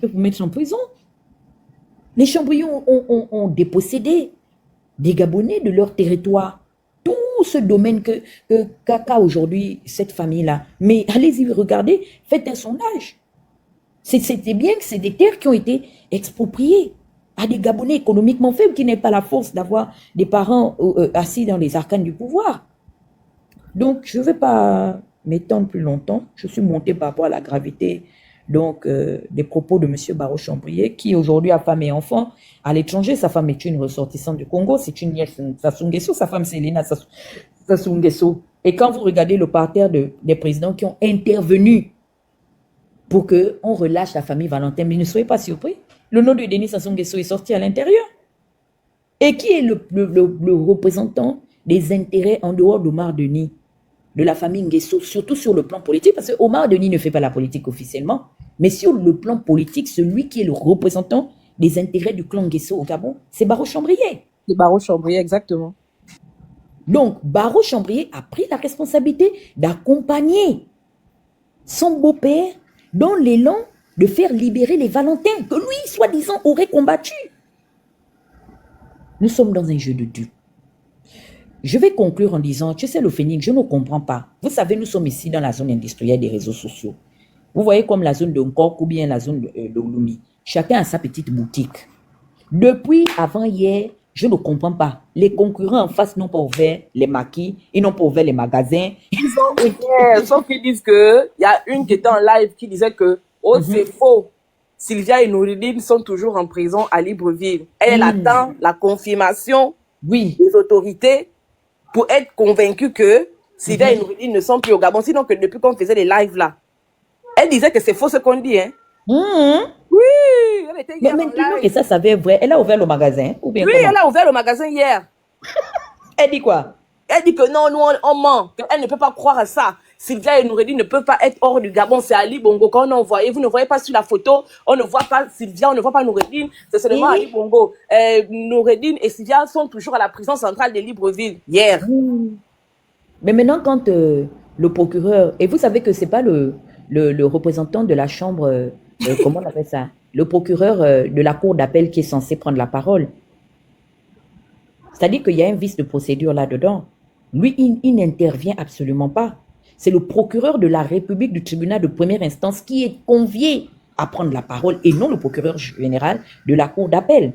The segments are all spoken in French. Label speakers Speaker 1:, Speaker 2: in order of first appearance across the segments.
Speaker 1: pour mettre en prison. Les Chambriers ont dépossédé des Gabonais de leur territoire. Tout ce domaine qu'a aujourd'hui cette famille-là. Mais allez-y, regardez, faites un sondage. C'était bien que c'est des terres qui ont été expropriées à des Gabonais économiquement faibles qui n'aient pas la force d'avoir des parents assis dans les arcanes du pouvoir. Donc, je ne vais pas m'étendre plus longtemps. Je suis montée par rapport à la gravité donc, des propos de M. Barreau-Chambrier, qui aujourd'hui a femme et enfant à l'étranger. Sa femme est une ressortissante du Congo, c'est une nièce Sassou Nguesso. Sa femme, c'est Elena Sassou Nguesso. Et quand vous regardez le parterre des présidents qui ont intervenu pour qu'on relâche la famille Valentin, mais ne soyez pas surpris. Le nom de Denis Sassou Nguesso est sorti à l'intérieur. Et qui est le représentant des intérêts en dehors d'Omar Denis, de la famille Nguesso, surtout sur le plan politique, parce que Omar Denis ne fait pas la politique officiellement, mais sur le plan politique, celui qui est le représentant des intérêts du clan Nguesso au Gabon, c'est Barreau-Chambrier.
Speaker 2: C'est Barreau-Chambrier, exactement.
Speaker 1: Donc, Barreau-Chambrier a pris la responsabilité d'accompagner son beau-père dans l'élan de faire libérer les Valentins, que lui, soi-disant, aurait combattu. Nous sommes dans un jeu de dupes. Je vais conclure en disant, tu sais, le Phénix, je ne comprends pas. Vous savez, nous sommes ici dans la zone industrielle des réseaux sociaux. Vous voyez comme la zone de Nkok ou bien la zone de Lumi. Chacun a sa petite boutique. Depuis avant-hier, je ne comprends pas. Les concurrents en face n'ont pas ouvert les maquis, ils n'ont pas ouvert les magasins.
Speaker 2: Ils ont ouvert, sauf qu'ils disent que, il y a une qui était en live qui disait que, oh, c'est faux. Sylvia et Nouridine sont toujours en prison à Libreville. Elle attend la confirmation des autorités pour être convaincue que Sylvia et Nouridine ne sont plus au Gabon. Sinon, que depuis qu'on faisait les lives là, elle disait que c'est faux ce qu'on dit. Hein. Oui, elle était hier.
Speaker 1: Mais maintenant que ça s'avère vrai, elle a ouvert le magasin ou bien
Speaker 2: oui, comment? Elle a ouvert le magasin hier.
Speaker 1: Elle dit quoi?
Speaker 2: Elle dit que non, nous on ment, qu'elle ne peut pas croire à ça. Sylvia et Noureddine ne peuvent pas être hors du Gabon, c'est Ali Bongo. Quand on envoie, vous ne voyez pas sur la photo, on ne voit pas Sylvia, on ne voit pas Noureddine, c'est seulement Ali Bongo. Noureddine et Sylvia sont toujours à la prison centrale de Libreville, hier.
Speaker 1: Mais maintenant, quand le procureur, et vous savez que c'est pas le représentant de la chambre, comment on appelle ça? Le procureur de la cour d'appel qui est censé prendre la parole. C'est-à-dire qu'il y a un vice de procédure là-dedans. Lui, il n'intervient absolument pas. C'est le procureur de la République du tribunal de première instance qui est convié à prendre la parole et non le procureur général de la cour d'appel.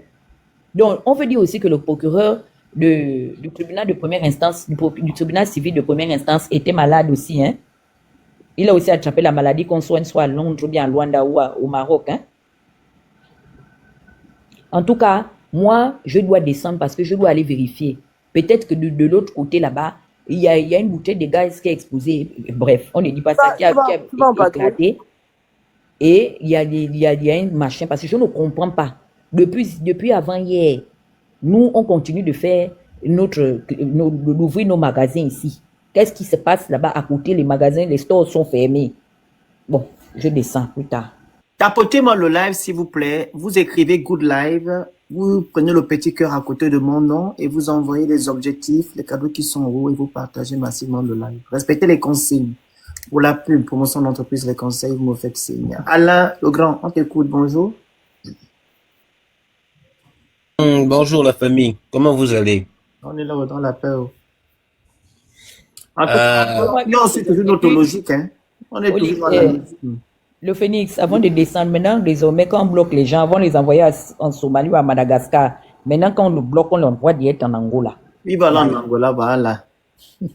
Speaker 1: Donc, on veut dire aussi que le procureur du tribunal de première instance, du tribunal civil de première instance était malade aussi. Hein? Il a aussi attrapé la maladie qu'on soigne soit à Londres ou bien à Luanda ou au Maroc. Hein? En tout cas, moi, je dois descendre parce que je dois aller vérifier. Peut-être que de l'autre côté là-bas, il y a une bouteille de gaz qui est explosée. Bref, on ne dit pas ça, qui a éclaté. Et il y a un machin, parce que je ne comprends pas. Depuis avant-hier, nous, on continue de faire d'ouvrir nos magasins ici. Qu'est-ce qui se passe là-bas à côté? Les magasins, les stores sont fermés. Bon, je descends plus tard.
Speaker 3: Tapotez-moi le live, s'il vous plaît. Vous écrivez Good Live. Vous prenez le petit cœur à côté de mon nom et vous envoyez les objectifs, les cadeaux qui sont en haut et vous partagez massivement le live. Respectez les consignes. Pour la pub, promotion d'entreprise, les conseils, vous me faites signe. Alain Legrand, on t'écoute, bonjour.
Speaker 4: Bonjour la famille, comment vous allez?
Speaker 3: On est là dans la peur. Non, c'est toujours notre logique. Hein. On est toujours dans la logique.
Speaker 1: Le Phénix, avant de descendre, maintenant, désormais, quand on bloque les gens, avant de les envoyer en Somalie ou à Madagascar, maintenant, quand on le bloque, on l'envoie direct en Angola.
Speaker 3: Oui, voilà, en Angola, voilà.
Speaker 4: Vous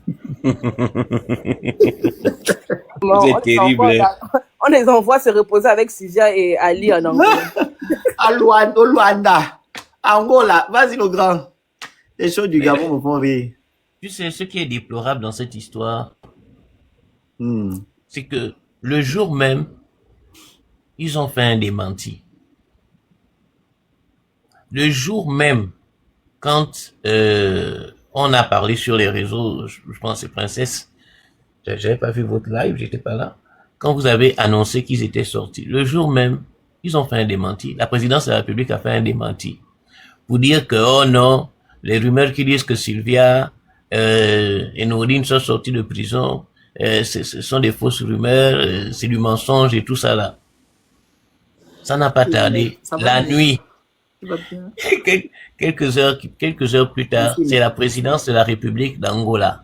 Speaker 4: êtes terrible.
Speaker 2: On les envoie se reposer avec Sylvia et Ali en Angola.
Speaker 3: Au Luanda, Angola, vas-y le grand. Les choses du Gabon me font rire.
Speaker 4: Tu sais, ce qui est déplorable dans cette histoire, c'est que le jour même, ils ont fait un démenti. Le jour même, quand on a parlé sur les réseaux, je pense que c'est Princesse, j'avais pas vu votre live, j'étais pas là. Quand vous avez annoncé qu'ils étaient sortis, le jour même, ils ont fait un démenti. La présidence de la République a fait un démenti. Pour dire que, oh non, les rumeurs qui disent que Sylvia et Noureddine sont sortis de prison, ce sont des fausses rumeurs, c'est du mensonge et tout ça là. Ça n'a pas tardé.
Speaker 3: Ça va
Speaker 4: La
Speaker 3: bien.
Speaker 4: nuit,
Speaker 3: Tu vas bien.
Speaker 4: quelques heures plus tard,
Speaker 3: Facile.
Speaker 4: c'est la présidence de la République d'Angola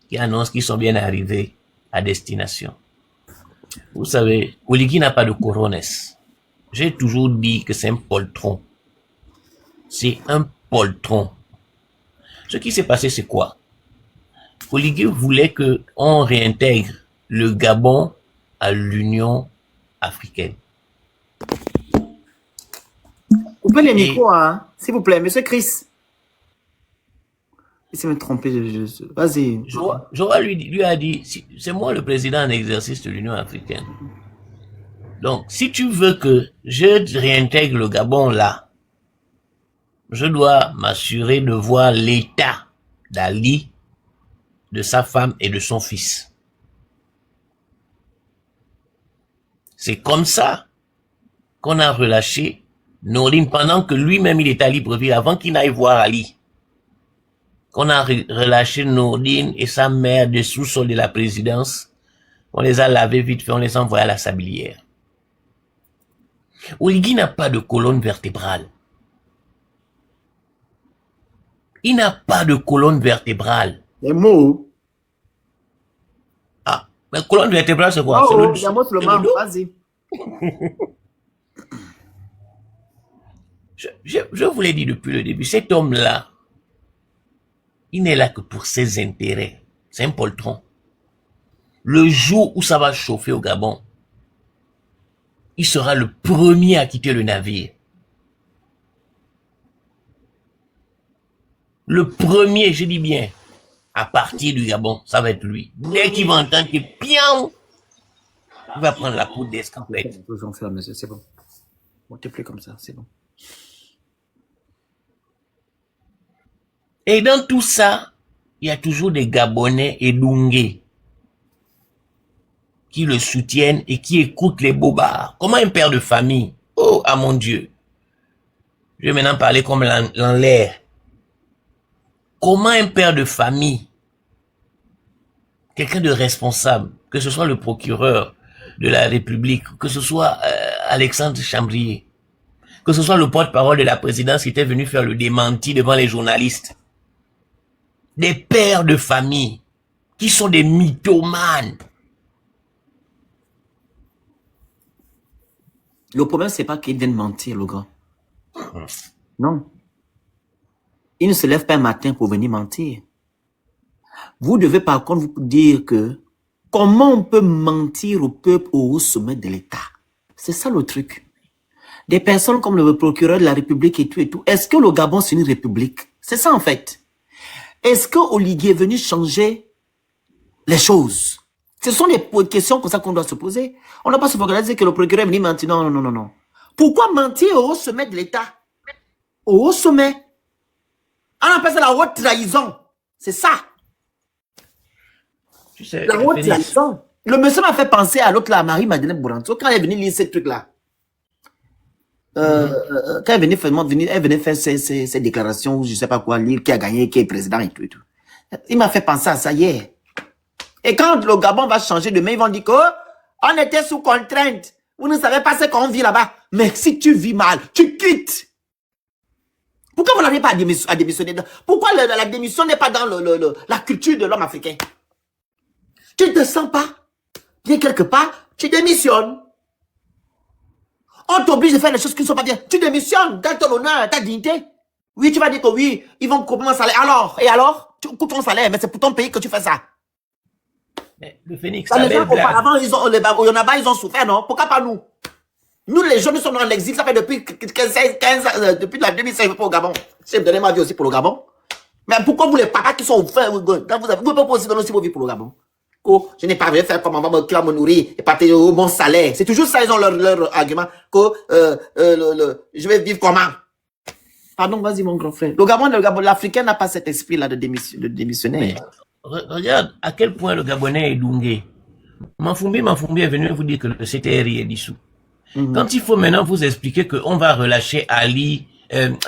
Speaker 4: qui annonce qu'ils sont bien arrivés à destination. Vous savez, Oligui n'a pas de corones. J'ai toujours dit que c'est un poltron. C'est un poltron. Ce qui s'est passé, c'est quoi? Oligui voulait que on réintègre le Gabon à l'Union africaine.
Speaker 3: Coupez les
Speaker 4: Et
Speaker 3: micros, hein, s'il vous plaît, monsieur Chris. Il s'est me trompé. Vas-y.
Speaker 4: Joa lui a dit, c'est moi le président en exercice de l'Union africaine. Donc, si tu veux que je réintègre le Gabon là, je dois m'assurer de voir l'état d'Ali, de sa femme et de son fils. C'est comme ça qu'on a relâché Nourdine pendant que lui-même il était à Libreville, avant qu'il n'aille voir Ali. Qu'on a relâché Nourdine et sa mère des sous-sols de la présidence. On les a lavés vite fait, on les a envoyés à la sablière. Oligui n'a pas de colonne vertébrale. Il n'a pas de colonne vertébrale.
Speaker 3: Les mots.
Speaker 4: Ah, mais colonne vertébrale c'est quoi?
Speaker 3: Oh,
Speaker 4: C'est
Speaker 3: il y a mot sur le
Speaker 4: c'est le
Speaker 3: membre.
Speaker 4: dos.
Speaker 3: Vas-y.
Speaker 4: Je vous l'ai dit depuis le début, cet homme-là, il n'est là que pour ses intérêts. C'est un poltron. Le jour où ça va chauffer au Gabon, il sera le premier à quitter le navire. Le premier, je dis bien, à partir du Gabon, ça va être lui. Dès qu'il va entendre que pian, il va prendre la poudre d'escampette.
Speaker 3: C'est bon. Bon, t'es plus comme ça, c'est bon.
Speaker 4: Et dans tout ça, il y a toujours des Gabonais et Dungués qui le soutiennent et qui écoutent les bobards. Comment un père de famille? Oh, ah mon Dieu. Je vais maintenant parler comme l'air. Comment un père de famille, quelqu'un de responsable, que ce soit le procureur de la République, que ce soit Alexandre Chambrier, que ce soit le porte-parole de la présidence qui était venu faire le démenti devant les journalistes, des pères de famille qui sont des mythomanes.
Speaker 3: Le problème, c'est pas qu'ils viennent mentir, le grand. Non. Ils ne se lèvent pas un matin pour venir mentir. Vous devez par contre vous dire que comment on peut mentir au peuple au haut sommet de l'État? C'est ça le truc. Des personnes comme le procureur de la République et tout. Est-ce que le Gabon c'est une république? C'est ça en fait. Est-ce que Oligui est venu changer les choses? Ce sont des questions comme ça qu'on doit se poser. On n'a pas se focaliser que le procureur est venu mentir. Non, non, non, non. Pourquoi mentir au haut sommet de l'État? Au haut sommet. On appelle ça la haute trahison. C'est ça.
Speaker 4: Tu sais,
Speaker 3: La haute trahison. Le monsieur m'a fait penser à l'autre là, Marie-Madeleine Bouranto, quand elle est venue lire ces trucs-là. Quand elle venait faire ses déclarations, ou je sais pas quoi, lire qui a gagné, qui est président et tout et tout. Il m'a fait penser à ça hier. Et quand le Gabon va changer demain, ils vont dire que on était sous contrainte. Vous ne savez pas ce qu'on vit là-bas. Mais si tu vis mal, tu quittes. Pourquoi vous n'arrivez pas à démissionner? Pourquoi la démission n'est pas dans la culture de l'homme africain? Tu ne te sens pas bien quelque part, tu démissionnes. On t'oblige de faire des choses qui ne sont pas bien. Tu démissionnes dans ton honneur, ta dignité. Oui, tu vas dire que oui, ils vont couper mon salaire. Alors, et alors? Tu coupes ton salaire, mais c'est pour ton pays que tu fais ça.
Speaker 4: Mais le Phénix,
Speaker 3: Les gens auparavant, il y en a pas, ils ont souffert, non? Pourquoi pas nous? Nous, les jeunes, nous sommes en exil, ça fait depuis 15 ans, depuis la 2005 pour le Gabon. J'ai donné ma vie aussi pour le Gabon. Mais pourquoi vous, les papas qui sont ouverts, vous pouvez pas aussi donner aussi vos vies pour le Gabon? Oh, je n'ai pas rien faire comme maman qui va me nourrir et partager mon salaire. C'est toujours ça, ils ont leur argument. Que, je vais vivre comment? Pardon, vas-y, mon grand frère. Le Gabon, l'Africain n'a pas cet esprit-là de démissionner.
Speaker 4: Mais, regarde à quel point le Gabonais est Dungué. Manfoumbi est venu vous dire que le CTRI est dissous. Quand il faut maintenant vous expliquer qu'on va relâcher Ali,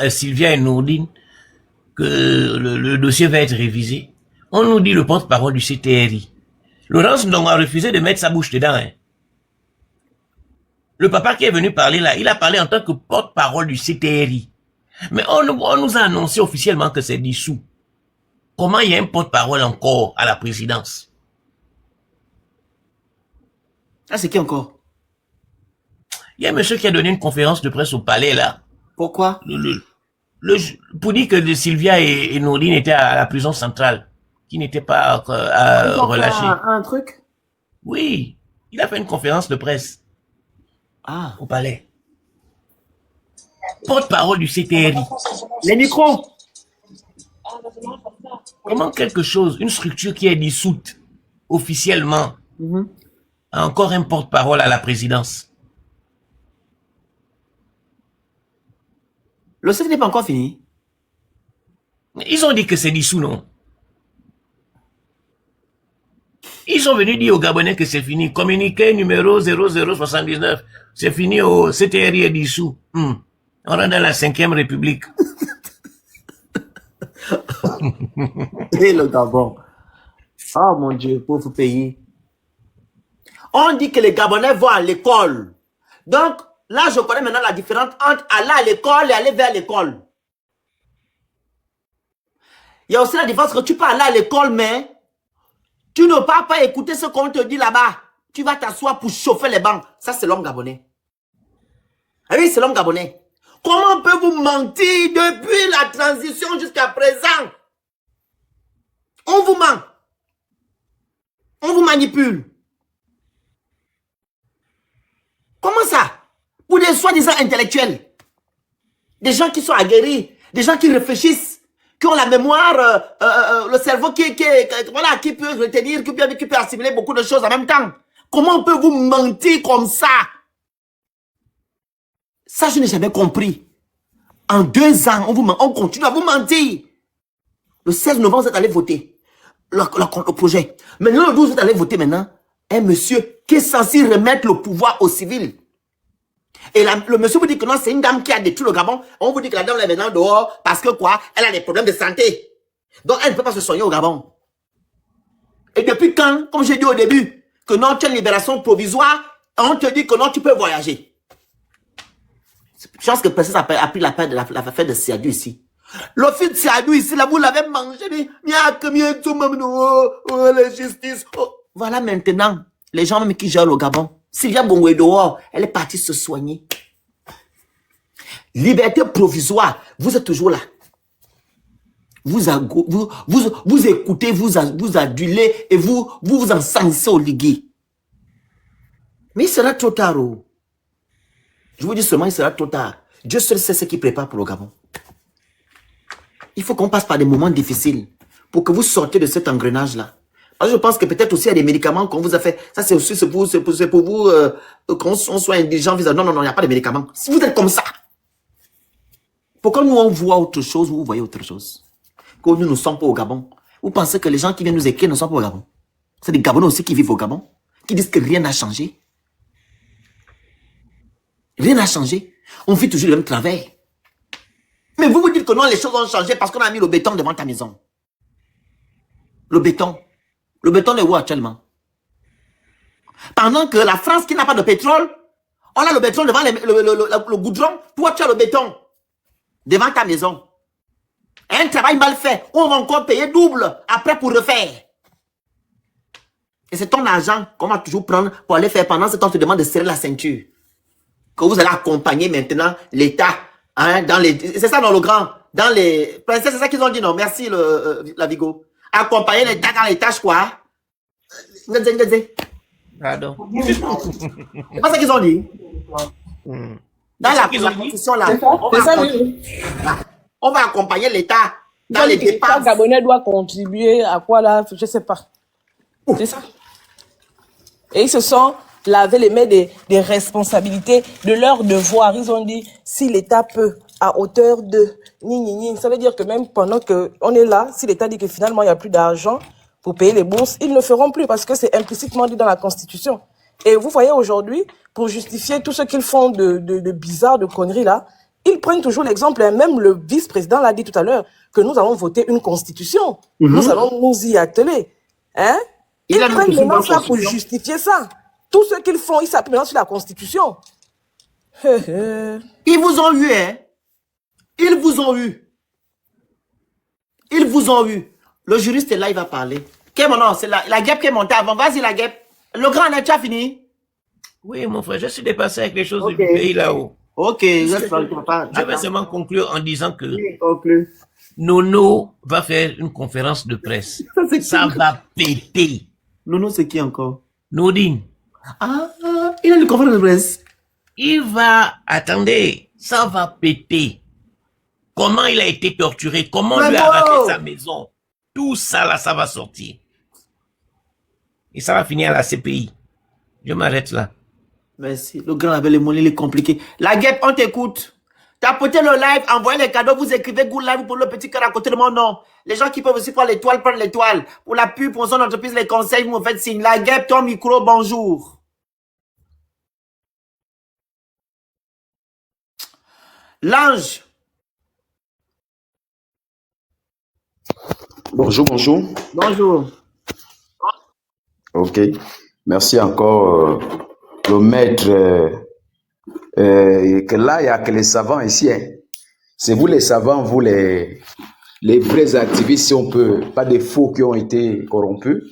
Speaker 4: Sylvia et Nourdine, que le dossier va être révisé, on nous dit le porte-parole du CTRI. Laurence Ndongo a refusé de mettre sa bouche dedans. Hein. Le papa qui est venu parler là, il a parlé en tant que porte-parole du CTRI. Mais on nous a annoncé officiellement que c'est dissous. Comment il y a un porte-parole encore à la présidence?
Speaker 3: Ah, c'est qui encore?
Speaker 4: Il y a un monsieur qui a donné une conférence de presse au palais là.
Speaker 3: Pourquoi?
Speaker 4: Pour dire que Sylvia et Nourdine étaient à la prison centrale, qui n'étaient pas relâchés.
Speaker 3: Un truc?
Speaker 4: Oui, il a fait une conférence de presse
Speaker 3: Ah.
Speaker 4: au palais. Porte-parole du CTRI.
Speaker 3: Les micros.
Speaker 4: Comment quelque chose, une structure qui est dissoute officiellement, a encore un porte-parole à la présidence?
Speaker 3: Le CT n'est pas encore fini.
Speaker 4: Ils ont dit que c'est dissous, non? Ils sont venus dire aux Gabonais que c'est fini. Communiqué numéro 0079. C'est fini, au CTRI est dissous. On rentre dans la 5e République.
Speaker 3: Et le Gabon. Oh mon Dieu, pauvre pays. On dit que les Gabonais vont à l'école. Donc, là, je connais maintenant la différence entre aller à l'école et aller vers l'école. Il y a aussi la différence que tu peux aller à l'école, mais tu ne vas pas écouter ce qu'on te dit là-bas. Tu vas t'asseoir pour chauffer les bancs. Ça, c'est l'homme gabonais. Ah oui, c'est l'homme gabonais. Comment peut-vous mentir depuis la transition jusqu'à présent? On vous ment. On vous manipule. Comment ça? Pour des soi-disant intellectuels. Des gens qui sont aguerris. Des gens qui réfléchissent. Qui ont la mémoire, le cerveau qui peut retenir, qui peut assimiler beaucoup de choses en même temps. Comment on peut vous mentir comme ça? Ça, je n'ai jamais compris. En 2 ans, on continue à vous mentir. Le 16 novembre, vous êtes allé voter le projet. Maintenant, le 12, vous êtes allé voter maintenant. Un monsieur qui est censé remettre le pouvoir aux civils. Et le monsieur vous dit que non, c'est une dame qui a détruit le Gabon. On vous dit que la dame est maintenant dehors parce que quoi? Elle a des problèmes de santé. Donc, elle ne peut pas se soigner au Gabon. Et depuis quand, comme j'ai dit au début, que non, tu as une libération provisoire, on te dit que non, tu peux voyager. Je pense que personne a pris la peine de l'affaire de Siadou ici. Le fils de Siadou ici, là, vous l'avez mangé. La justice. Voilà maintenant, les gens même qui gèrent le Gabon. Sylvia Bongo est dehors, elle est partie se soigner. Liberté provisoire, vous êtes toujours là. Vous écoutez, vous adulez et vous encensez au ligué. Mais il sera trop tard. Oh. Je vous dis seulement, il sera trop tard. Dieu seul sait ce qu'il prépare pour le Gabon. Il faut qu'on passe par des moments difficiles pour que vous sortiez de cet engrenage-là. Je pense que peut-être aussi il y a des médicaments qu'on vous a fait. Ça, c'est aussi pour vous qu'on soit indulgent. Non, il n'y a pas de médicaments. Si vous êtes comme ça, pourquoi nous, on voit autre chose, vous voyez autre chose? Que nous ne sommes pas au Gabon. Vous pensez que les gens qui viennent nous écrire ne sont pas au Gabon? C'est des Gabonais aussi qui vivent au Gabon, qui disent que rien n'a changé. Rien n'a changé. On vit toujours le même travers. Mais vous dites que non, les choses ont changé parce qu'on a mis le béton devant ta maison. Le béton. Le béton est où actuellement? Pendant que la France qui n'a pas de pétrole, on a le béton devant le goudron, toi tu as le béton devant ta maison. Un travail mal fait, on va encore payer double après pour refaire. Et c'est ton argent qu'on va toujours prendre pour aller faire. Pendant ce temps, on te demande de serrer la ceinture. Que vous allez accompagner maintenant l'État. Hein, c'est ça dans le grand. Dans les... C'est ça qu'ils ont dit, non? Merci, la Vigo. Accompagner l'État dans les tâches, quoi.
Speaker 4: Pardon.
Speaker 3: C'est pas ça qu'ils ont dit. Dans la constitution, là, on va accompagner l'État dans les dépenses.
Speaker 2: Chaque Gabonais doit contribuer à quoi, là? Je sais pas. C'est ça. Et ils se sont lavé les mains des responsabilités, de leurs devoirs. Ils ont dit, si l'État peut, à hauteur de... Ça veut dire que même pendant qu'on est là, si l'État dit que finalement, il n'y a plus d'argent pour payer les bourses, ils ne le feront plus parce que c'est implicitement dit dans la Constitution. Et vous voyez aujourd'hui, pour justifier tout ce qu'ils font de bizarre, de conneries là, ils prennent toujours l'exemple, même le vice-président l'a dit tout à l'heure, que nous allons voter une Constitution. Nous allons nous y atteler. Hein? Ils prennent maintenant ça pour justifier ça. Tout ce qu'ils font, ils s'appuient maintenant sur la Constitution.
Speaker 3: Ils vous ont eu, hein. Ils vous ont eu. Ils vous ont eu. Le juriste est là, il va parler. Quel mon nom? C'est la guêpe qui est montée avant. Vas-y, la guêpe. Le grand, tu as fini?
Speaker 4: Oui, mon frère, je suis dépassé avec les choses du pays là-haut.
Speaker 3: Ok,
Speaker 4: Je vais seulement conclure en disant que
Speaker 3: Oui, conclue.
Speaker 4: Nono va faire une conférence de presse. Ça va péter.
Speaker 3: Nono, c'est qui encore?
Speaker 4: Nodine,
Speaker 3: Ah, il a une conférence de presse.
Speaker 4: il va, attendez, ça va péter. Comment il a été torturé, comment on lui a arraché sa maison. Tout ça là, ça va sortir. Et ça va finir à la CPI. Je m'arrête là.
Speaker 3: Merci. Le grand avec les mots, il est compliqué. La guêpe, on t'écoute. Tapotez le live, envoyez les cadeaux, vous écrivez Good Live pour le petit cœur à côté de mon nom. Les gens qui peuvent aussi prendre l'étoile, prennent l'étoile. Pour la pub, pour son entreprise, les conseils, vous me faites signe. La guêpe, ton micro, bonjour. L'ange.
Speaker 5: Bonjour, bonjour.
Speaker 3: Bonjour.
Speaker 5: Ok. Merci encore, le maître. Que là, il n'y a que les savants ici. Hein. C'est vous les savants, vous les vrais activistes, si on peut, pas des faux qui ont été corrompus.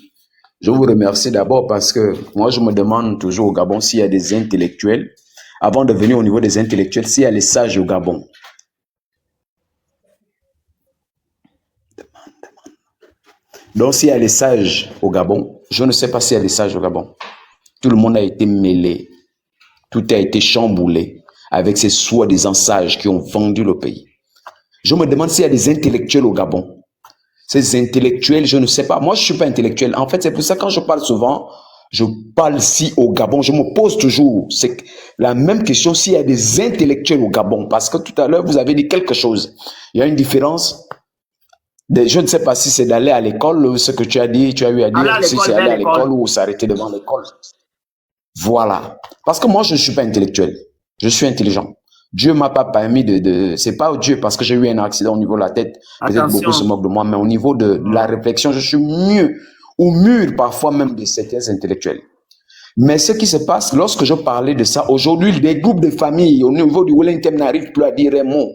Speaker 5: Je vous remercie d'abord parce que moi, je me demande toujours au Gabon s'il y a des intellectuels. Avant de venir au niveau des intellectuels, s'il y a les sages au Gabon. Donc, s'il y a les sages au Gabon, je ne sais pas s'il y a les sages au Gabon. Tout le monde a été mêlé. Tout a été chamboulé avec ces soi-disant sages qui ont vendu le pays. Je me demande s'il y a des intellectuels au Gabon. Ces intellectuels, je ne sais pas. Moi, je ne suis pas intellectuel. En fait, c'est pour ça que quand je parle souvent, je parle ici au Gabon. Je me pose toujours la même question s'il y a des intellectuels au Gabon. Parce que tout à l'heure, vous avez dit quelque chose. Il y a une différence. Je ne sais pas si c'est d'aller à l'école, ce que tu as dit, tu as eu à dire, si c'est aller à l'école ou s'arrêter devant l'école. Voilà. Parce que moi, je ne suis pas intellectuel. Je suis intelligent. Dieu m'a pas permis c'est pas Dieu parce que j'ai eu un accident au niveau de la tête. Peut-être beaucoup se moquent de moi, mais au niveau de la réflexion, je suis mieux, au mur parfois même de certains intellectuels. Mais ce qui se passe, lorsque je parlais de ça, aujourd'hui, des groupes de familles au niveau du Wellington n'arrivent plus à dire un mot.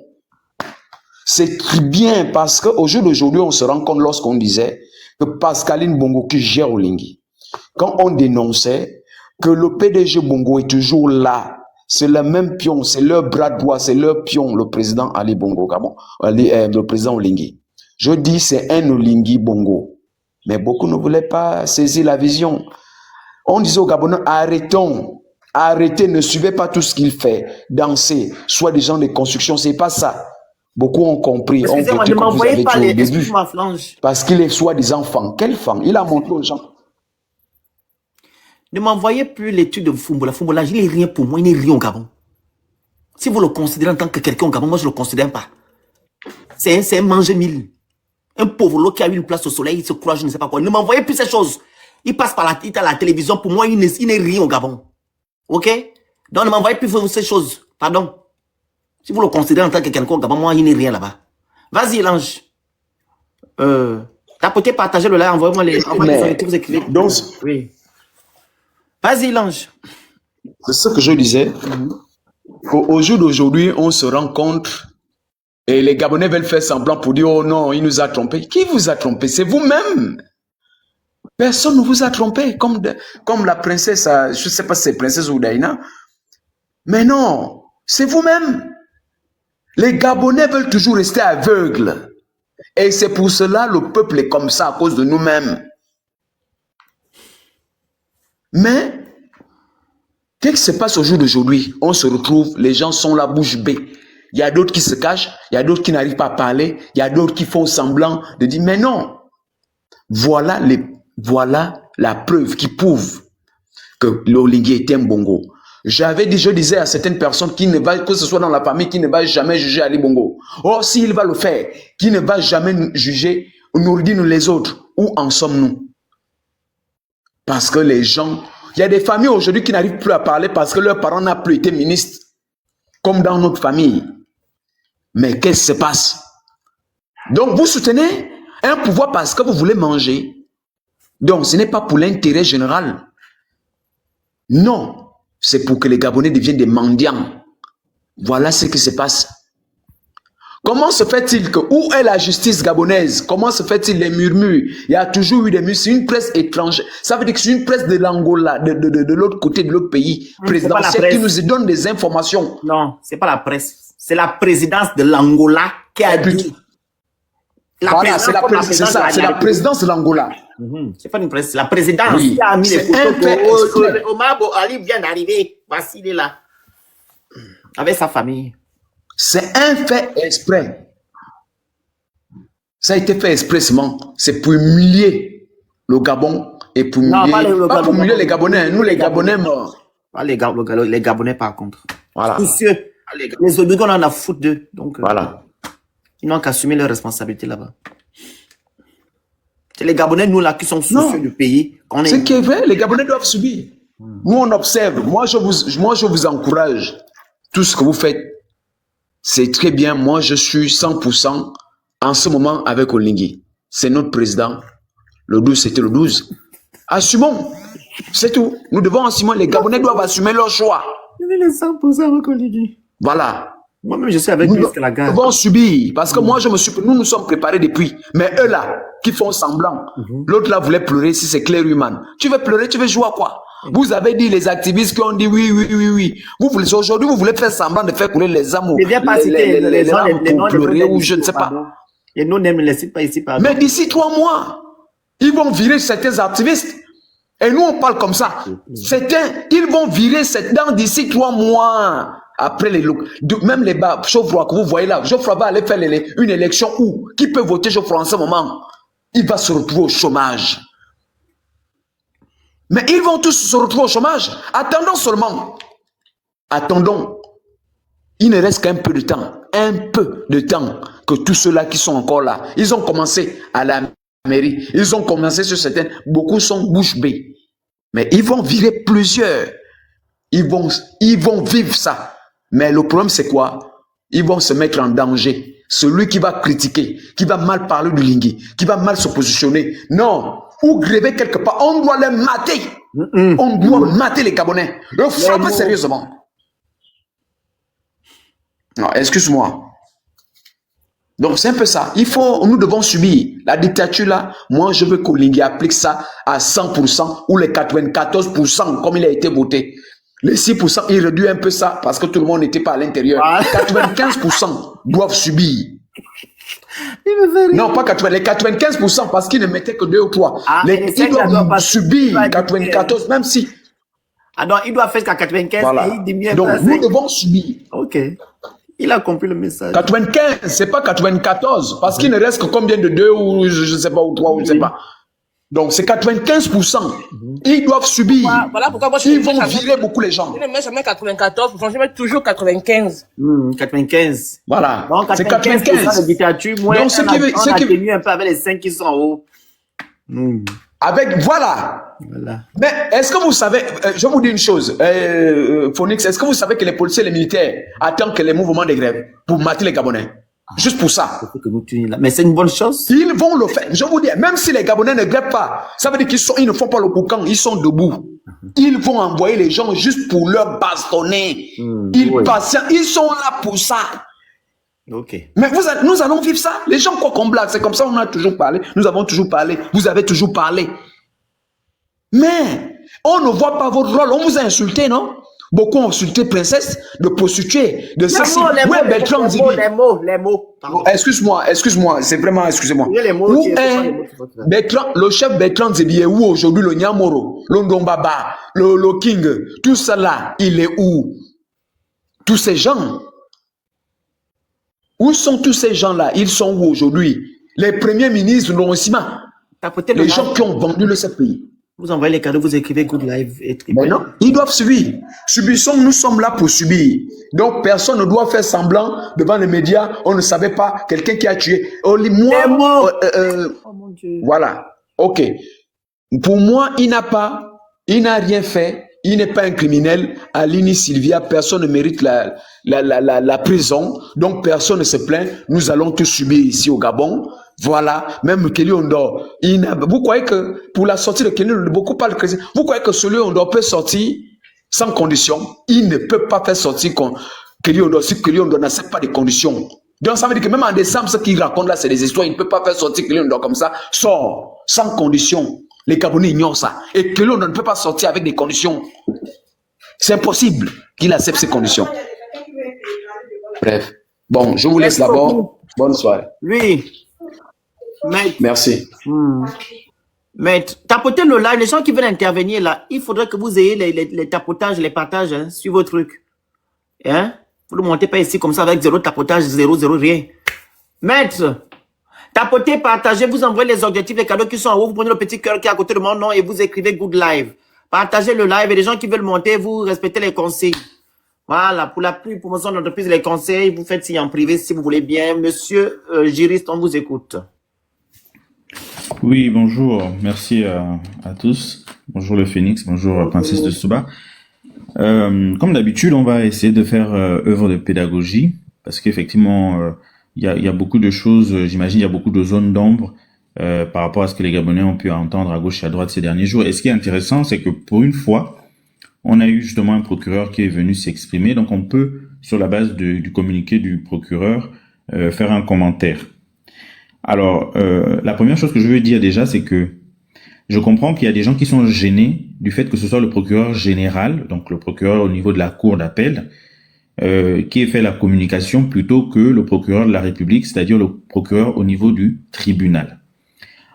Speaker 5: C'est bien parce qu'au jour d'aujourd'hui, on se rend compte lorsqu'on disait que Pascaline Bongo qui gère Olingi, quand on dénonçait que le PDG Bongo est toujours là, c'est le même pion, c'est leur bras droit, c'est leur pion, le président Ali Bongo, le président Olingi. Je dis c'est un Olingi Bongo, mais beaucoup ne voulaient pas saisir la vision. On disait aux Gabonais, arrêtez, ne suivez pas tout ce qu'il fait, danser, soit des gens de construction, c'est pas ça. Beaucoup ont compris.
Speaker 3: Excusez-moi, ne m'envoyez pas les... Excuse-moi, Flange.
Speaker 5: Parce qu'il est soit des enfants. Quel femme? Il a montré aux gens.
Speaker 3: Ne m'envoyez plus l'étude de Fumbola. Fumbola, il n'est rien pour moi, il n'est rien au Gabon. Si vous le considérez en tant que quelqu'un au Gabon, moi je ne le considère pas. C'est un manger-mille. Un pauvre lot qui a eu une place au soleil, il se croit, je ne sais pas quoi. Ne m'envoyez plus ces choses. Il passe par la télévision, pour moi, il n'est rien au Gabon. Ok? Donc ne m'envoyez plus ces choses. Pardon. Si vous le considérez en tant que quelqu'un au Gabon, moi, il n'est rien là-bas. Vas-y, l'ange. Tapotez, partagez le live, envoyez-moi les que vous écrivez.
Speaker 5: Donc,
Speaker 3: oui. Vas-y, l'ange.
Speaker 5: C'est ce que je disais. Au jour d'aujourd'hui, on se rend compte et les Gabonais veulent faire semblant pour dire, oh non, il nous a trompés. Qui vous a trompé? C'est vous-même. Personne ne vous a trompé. Comme la princesse, je ne sais pas si c'est princesse ou Daïna. Mais non, c'est vous-même. Les Gabonais veulent toujours rester aveugles. Et c'est pour cela le peuple est comme ça à cause de nous-mêmes. Mais, qu'est-ce qui se passe au jour d'aujourd'hui? On se retrouve, les gens sont la bouche bée. Il y a d'autres qui se cachent, il y a d'autres qui n'arrivent pas à parler, il y a d'autres qui font semblant de dire, mais non. Voilà la preuve qui prouve que l'Olingi est un Bongo. Je disais à certaines personnes que ce soit dans la famille, qui ne va jamais juger Ali Bongo. Oh, s'il va le faire, qui ne va jamais juger Nouridine ou les autres. Où en sommes-nous? Parce que les gens, il y a des familles aujourd'hui qui n'arrivent plus à parler parce que leurs parents n'ont plus été ministres, comme dans notre famille. Mais qu'est-ce qui se passe? Donc vous soutenez un pouvoir parce que vous voulez manger. Donc ce n'est pas pour l'intérêt général. Non, c'est pour que les Gabonais deviennent des mendiants. Voilà ce qui se passe. Comment se fait-il que, où est la justice gabonaise? Comment se fait-il les murmures? Il y a toujours eu des murmures. C'est une presse étrangère. Ça veut dire que c'est une presse de l'Angola, de l'autre côté de l'autre pays présidentiel qui nous donne des informations.
Speaker 3: Non, c'est pas la presse. C'est la présidence de l'Angola qui a dit.
Speaker 5: Voilà, c'est la présidence de l'Angola.
Speaker 3: C'est pas une presse, c'est la présidence
Speaker 5: Oui,
Speaker 3: qui a mis les
Speaker 5: c'est un
Speaker 3: photos
Speaker 5: fait exprès.
Speaker 3: que Omar Ali vient d'arriver. Voici, il est là. Avec sa famille.
Speaker 5: C'est un fait exprès. Ça a été fait expressément. C'est pour humilier le Gabon et pour humilier, pas pour humilier les Gabonais. Nous, les Gabonais morts.
Speaker 3: Pas les Gabonais, par contre.
Speaker 5: Voilà.
Speaker 3: Soucieux. Les autres, on en a foutu d'eux. Donc,
Speaker 5: Voilà.
Speaker 3: ils n'ont qu'à assumer leurs responsabilités là-bas. C'est les Gabonais, nous, là, qui sont soucieux du pays.
Speaker 5: Ce qui est vrai, les Gabonais doivent subir. Nous, on observe. Moi, je vous encourage. Tout ce que vous faites, c'est très bien. Moi, je suis 100% en ce moment avec Olingi. C'est notre président. Le 12, c'était le 12. Assumons. C'est tout. Nous devons assumer. Les Gabonais doivent assumer leur choix.
Speaker 3: Je vais les 100% avec Olingi.
Speaker 5: Voilà.
Speaker 3: Moi-même, je suis avec lui jusqu'à la gare.
Speaker 5: Nous devons subir. Parce que moi, nous nous sommes préparés depuis. Mais eux là, qui font semblant. L'autre là voulait pleurer si c'est Claire Human. Tu veux pleurer, tu veux jouer à quoi? Vous avez dit les activistes qui ont dit oui. Aujourd'hui, vous voulez faire semblant de faire couler les amours.
Speaker 3: Je ne viens pas citer les
Speaker 5: larmes pour pleurer ou je ne sais pas.
Speaker 3: Et nous, ne me laissez pas ici, pardon.
Speaker 5: Mais d'ici 3 mois, ils vont virer certains activistes. Et nous, on parle comme ça. Ils vont virer d'ici 3 mois. Après même les bas, Geoffroy, que vous voyez là, Geoffroy va aller faire une élection où? Qui peut voter Geoffroy en ce moment? Il va se retrouver au chômage. Mais ils vont tous se retrouver au chômage. Attendons seulement. Attendons. Il ne reste qu'un peu de temps. Un peu de temps que tous ceux-là qui sont encore là, ils ont commencé à la mairie. Ils ont commencé sur certaines. Beaucoup sont bouche bée. Mais ils vont virer plusieurs. Ils vont vivre ça. Mais le problème, c'est quoi? Ils vont se mettre en danger. Celui qui va critiquer, qui va mal parler du Lingui, qui va mal se positionner. Non. Ou gréver quelque part. On doit les mater. On doit mater les Gabonais. Le frapper sérieusement. Non, excuse-moi. Donc, c'est un peu ça. Nous devons subir. La dictature là, moi, je veux qu'Olingi applique ça à 100% ou les 94% comme il a été voté. Les 6%, il réduit un peu ça parce que tout le monde n'était pas à l'intérieur. 95% doivent subir. Non, pas 80, les 95% parce qu'ils ne mettaient que 2 ou 3. Ils doivent subir 94, même si.
Speaker 3: Ah non, il doit faire jusqu'à 95
Speaker 5: voilà.
Speaker 3: Et il diminue.
Speaker 5: Donc, nous devons subir.
Speaker 3: Ok. Il a compris le message.
Speaker 5: 95, c'est pas 94 parce qu'il ne reste que combien de 2 ou je ne sais pas, ou 3 ou je ne sais pas. Donc, c'est 95%. Ils doivent subir.
Speaker 2: Voilà pourquoi moi,
Speaker 5: ils vont virer beaucoup les gens.
Speaker 2: Je ne mets jamais 94%, je mets toujours 95.
Speaker 3: 95.
Speaker 5: Voilà.
Speaker 3: C'est 95% de dictature. Moi, on a tenu un peu avec les 5 qui sont en haut.
Speaker 5: Voilà. Mais est-ce que vous savez, je vous dis une chose, Phoenix, est-ce que vous savez que les policiers et les militaires attendent que les mouvements de grève pour mater les Gabonais? Juste pour ça.
Speaker 3: Mais c'est une bonne chose.
Speaker 5: Ils vont le faire. Je vous dis, même si les Gabonais ne grèvent pas, ça veut dire qu'ils ne font pas le boucan, ils sont debout. Ils vont envoyer les gens juste pour leur bastonner. Ils sont là pour ça.
Speaker 3: Ok.
Speaker 5: Mais nous allons vivre ça. Les gens croient qu'on blague. C'est comme ça on a toujours parlé. Nous avons toujours parlé. Vous avez toujours parlé. Mais on ne voit pas votre rôle. On vous a insulté, non? Beaucoup ont insulté princesse, de prostituée, de ceci.
Speaker 3: Les mots.
Speaker 5: Excuse-moi, c'est vraiment, excusez-moi.
Speaker 3: Les mots
Speaker 5: où est le chef Bertrand Zébi est où aujourd'hui, le Nyamoro, le Ndombaba, le King, tout ça là, il est où? Tous ces gens. Où sont tous ces gens-là? Ils sont où aujourd'hui? Les premiers ministres de l'Oncima. Les gens qui ont vendu le pays.
Speaker 3: Vous envoyez les cadeaux, vous écrivez Good Life.
Speaker 5: Mais non, ils doivent subir. Subissons, nous sommes là pour subir. Donc, personne ne doit faire semblant devant les médias. On ne savait pas quelqu'un qui a tué. Oh mon Dieu. Voilà. Ok. Pour moi, il n'a rien fait. Il n'est pas un criminel. Alini Sylvia, personne ne mérite la prison. Donc, personne ne se plaint. Nous allons tous subir ici au Gabon. Voilà, même Kelly Ondor, vous croyez que pour la sortie de Kelly, beaucoup parlent chrétien, vous croyez que celui Ondor peut sortir sans condition? Il ne peut pas faire sortir Si Keliondo n'accepte pas des conditions. Donc ça veut dire que même en décembre, ce qu'il raconte là, c'est des histoires. Il ne peut pas faire sortir Keliondo comme ça. Sort, sans condition. Les Gabonais ignorent ça. Et Keliondo ne peut pas sortir avec des conditions. C'est impossible qu'il accepte ces conditions. Bref. Bon, je vous laisse d'abord. Bonne soirée.
Speaker 3: Oui. Maître.
Speaker 5: Merci.
Speaker 3: Maître, tapotez le live. Les gens qui veulent intervenir là, il faudrait que vous ayez les tapotages, les partages hein, sur vos trucs. Hein? Vous ne montez pas ici comme ça avec zéro tapotage, zéro, rien. Maître, tapotez, partagez, vous envoyez les objectifs, les cadeaux qui sont en haut, vous prenez le petit cœur qui est à côté de mon nom et vous écrivez Good Live. Partagez le live et les gens qui veulent monter, vous respectez les conseils. Voilà, pour la promotion de l'entreprise, les conseils, vous faites signe en privé si vous voulez bien. Monsieur juriste, on vous écoute.
Speaker 6: Oui, bonjour. Merci à tous. Bonjour le Phénix, bonjour Princesse de Souba. Comme d'habitude, on va essayer de faire œuvre de pédagogie parce qu'effectivement, il y a beaucoup de choses, j'imagine, il y a beaucoup de zones d'ombre par rapport à ce que les Gabonais ont pu entendre à gauche et à droite ces derniers jours. Et ce qui est intéressant, c'est que pour une fois, on a eu justement un procureur qui est venu s'exprimer. Donc, on peut, sur la base du communiqué du procureur, faire un commentaire. Alors, la première chose que je veux dire déjà, c'est que je comprends qu'il y a des gens qui sont gênés du fait que ce soit le procureur général, donc le procureur au niveau de la cour d'appel, qui ait fait la communication plutôt que le procureur de la République, c'est-à-dire le procureur au niveau du tribunal.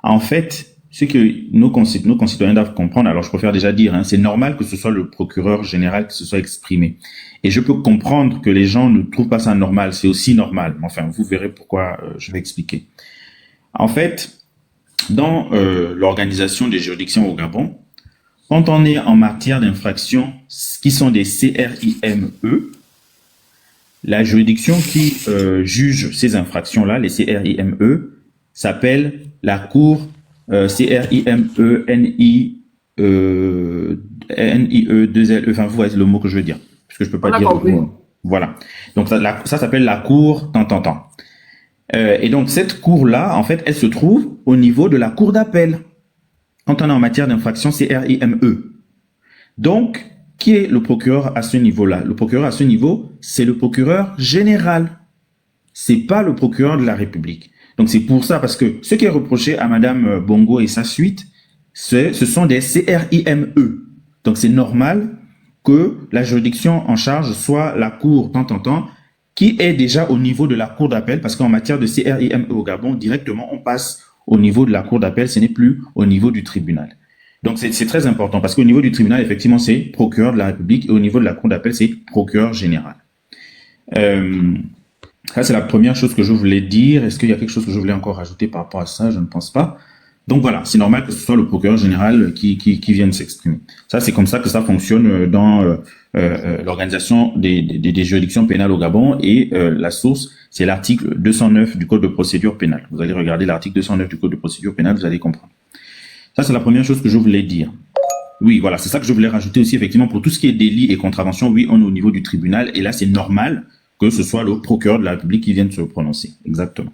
Speaker 6: En fait, ce que nos concitoyens doivent comprendre, alors je préfère déjà dire, hein, c'est normal que ce soit le procureur général qui se soit exprimé. Et je peux comprendre que les gens ne trouvent pas ça normal, c'est aussi normal. Enfin, vous verrez pourquoi je vais expliquer. En fait, dans l'organisation des juridictions au Gabon, quand on est en matière d'infractions qui sont des CRIME, la juridiction qui juge ces infractions-là, les CRIME, s'appelle la Cour CRIME NIE 2L, enfin vous voyez le mot que je veux dire, parce que je peux pas dire le mot. Voilà. Donc ça s'appelle la Cour tant. Et donc cette cour-là, en fait, elle se trouve au niveau de la cour d'appel, quand on est en matière d'infraction CRIME. Donc, qui est le procureur à ce niveau-là? Le procureur à ce niveau, c'est le procureur général. C'est pas le procureur de la République. Donc c'est pour ça, parce que ce qui est reproché à Madame Bongo et sa suite, ce sont des CRIME. Donc c'est normal que la juridiction en charge soit la cour tant, qui est déjà au niveau de la cour d'appel, parce qu'en matière de CRIME au Gabon, directement, on passe au niveau de la cour d'appel, ce n'est plus au niveau du tribunal. Donc, c'est très important, parce qu'au niveau du tribunal, effectivement, c'est procureur de la République, et au niveau de la cour d'appel, c'est procureur général. Ça, c'est la première chose que je voulais dire. Est-ce qu'il y a quelque chose que je voulais encore rajouter par rapport à ça? Je ne pense pas. Donc voilà, c'est normal que ce soit le procureur général qui vienne s'exprimer. Ça, c'est comme ça que ça fonctionne dans l'organisation des juridictions pénales au Gabon, et la source, c'est l'article 209 du Code de procédure pénale. Vous allez regarder l'article 209 du Code de procédure pénale, vous allez comprendre. Ça, c'est la première chose que je voulais dire. Oui, voilà, c'est ça que je voulais rajouter aussi, effectivement, pour tout ce qui est délit et contravention, oui, on est au niveau du tribunal, et là, c'est normal que ce soit le procureur de la République qui vienne se prononcer. Exactement.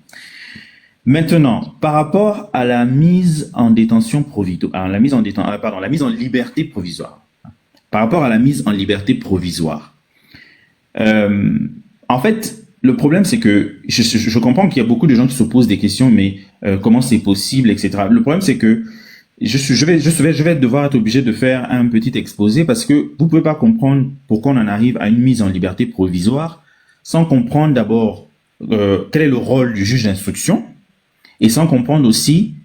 Speaker 6: Maintenant, par rapport à la mise en détention provisoire, la mise en liberté provisoire. Par rapport à la mise en liberté provisoire. En fait, le problème, c'est que je comprends qu'il y a beaucoup de gens qui se posent des questions, mais comment c'est possible, etc. Le problème, c'est que je vais devoir être obligé de faire un petit exposé, parce que vous pouvez pas comprendre pourquoi on en arrive à une mise en liberté provisoire sans comprendre d'abord quel est le rôle du juge d'instruction, et sans comprendre aussi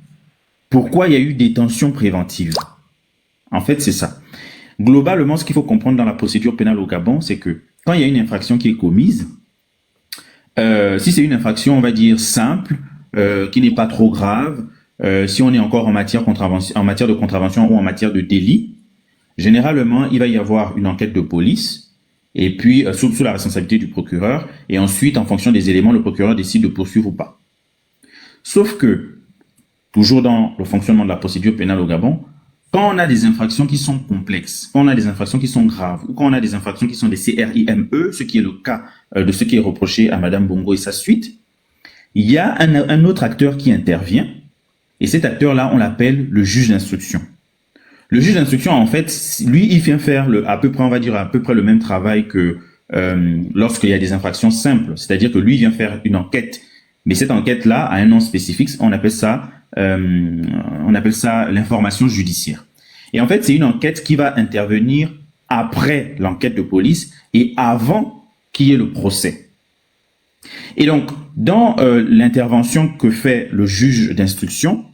Speaker 6: pourquoi il y a eu détention préventive. En fait, c'est ça. Globalement, ce qu'il faut comprendre dans la procédure pénale au Gabon, c'est que quand il y a une infraction qui est commise, si c'est une infraction, on va dire, simple, qui n'est pas trop grave, si on est encore en matière de contravention ou en matière de délit, généralement, il va y avoir une enquête de police, et puis sous la responsabilité du procureur, et ensuite, en fonction des éléments, le procureur décide de poursuivre ou pas. Sauf que, toujours dans le fonctionnement de la procédure pénale au Gabon, quand on a des infractions qui sont complexes, quand on a des infractions qui sont graves, ou quand on a des infractions qui sont des CRIME, ce qui est le cas de ce qui est reproché à Madame Bongo et sa suite, il y a un autre acteur qui intervient, et cet acteur-là, on l'appelle le juge d'instruction. Le juge d'instruction, en fait, lui, il vient faire à peu près le même travail que lorsqu'il y a des infractions simples. C'est-à-dire que lui vient faire une enquête, mais cette enquête-là a un nom spécifique. On appelle ça l'information judiciaire. Et en fait, c'est une enquête qui va intervenir après l'enquête de police et avant qu'il y ait le procès. Et donc, dans l'intervention que fait le juge d'instruction,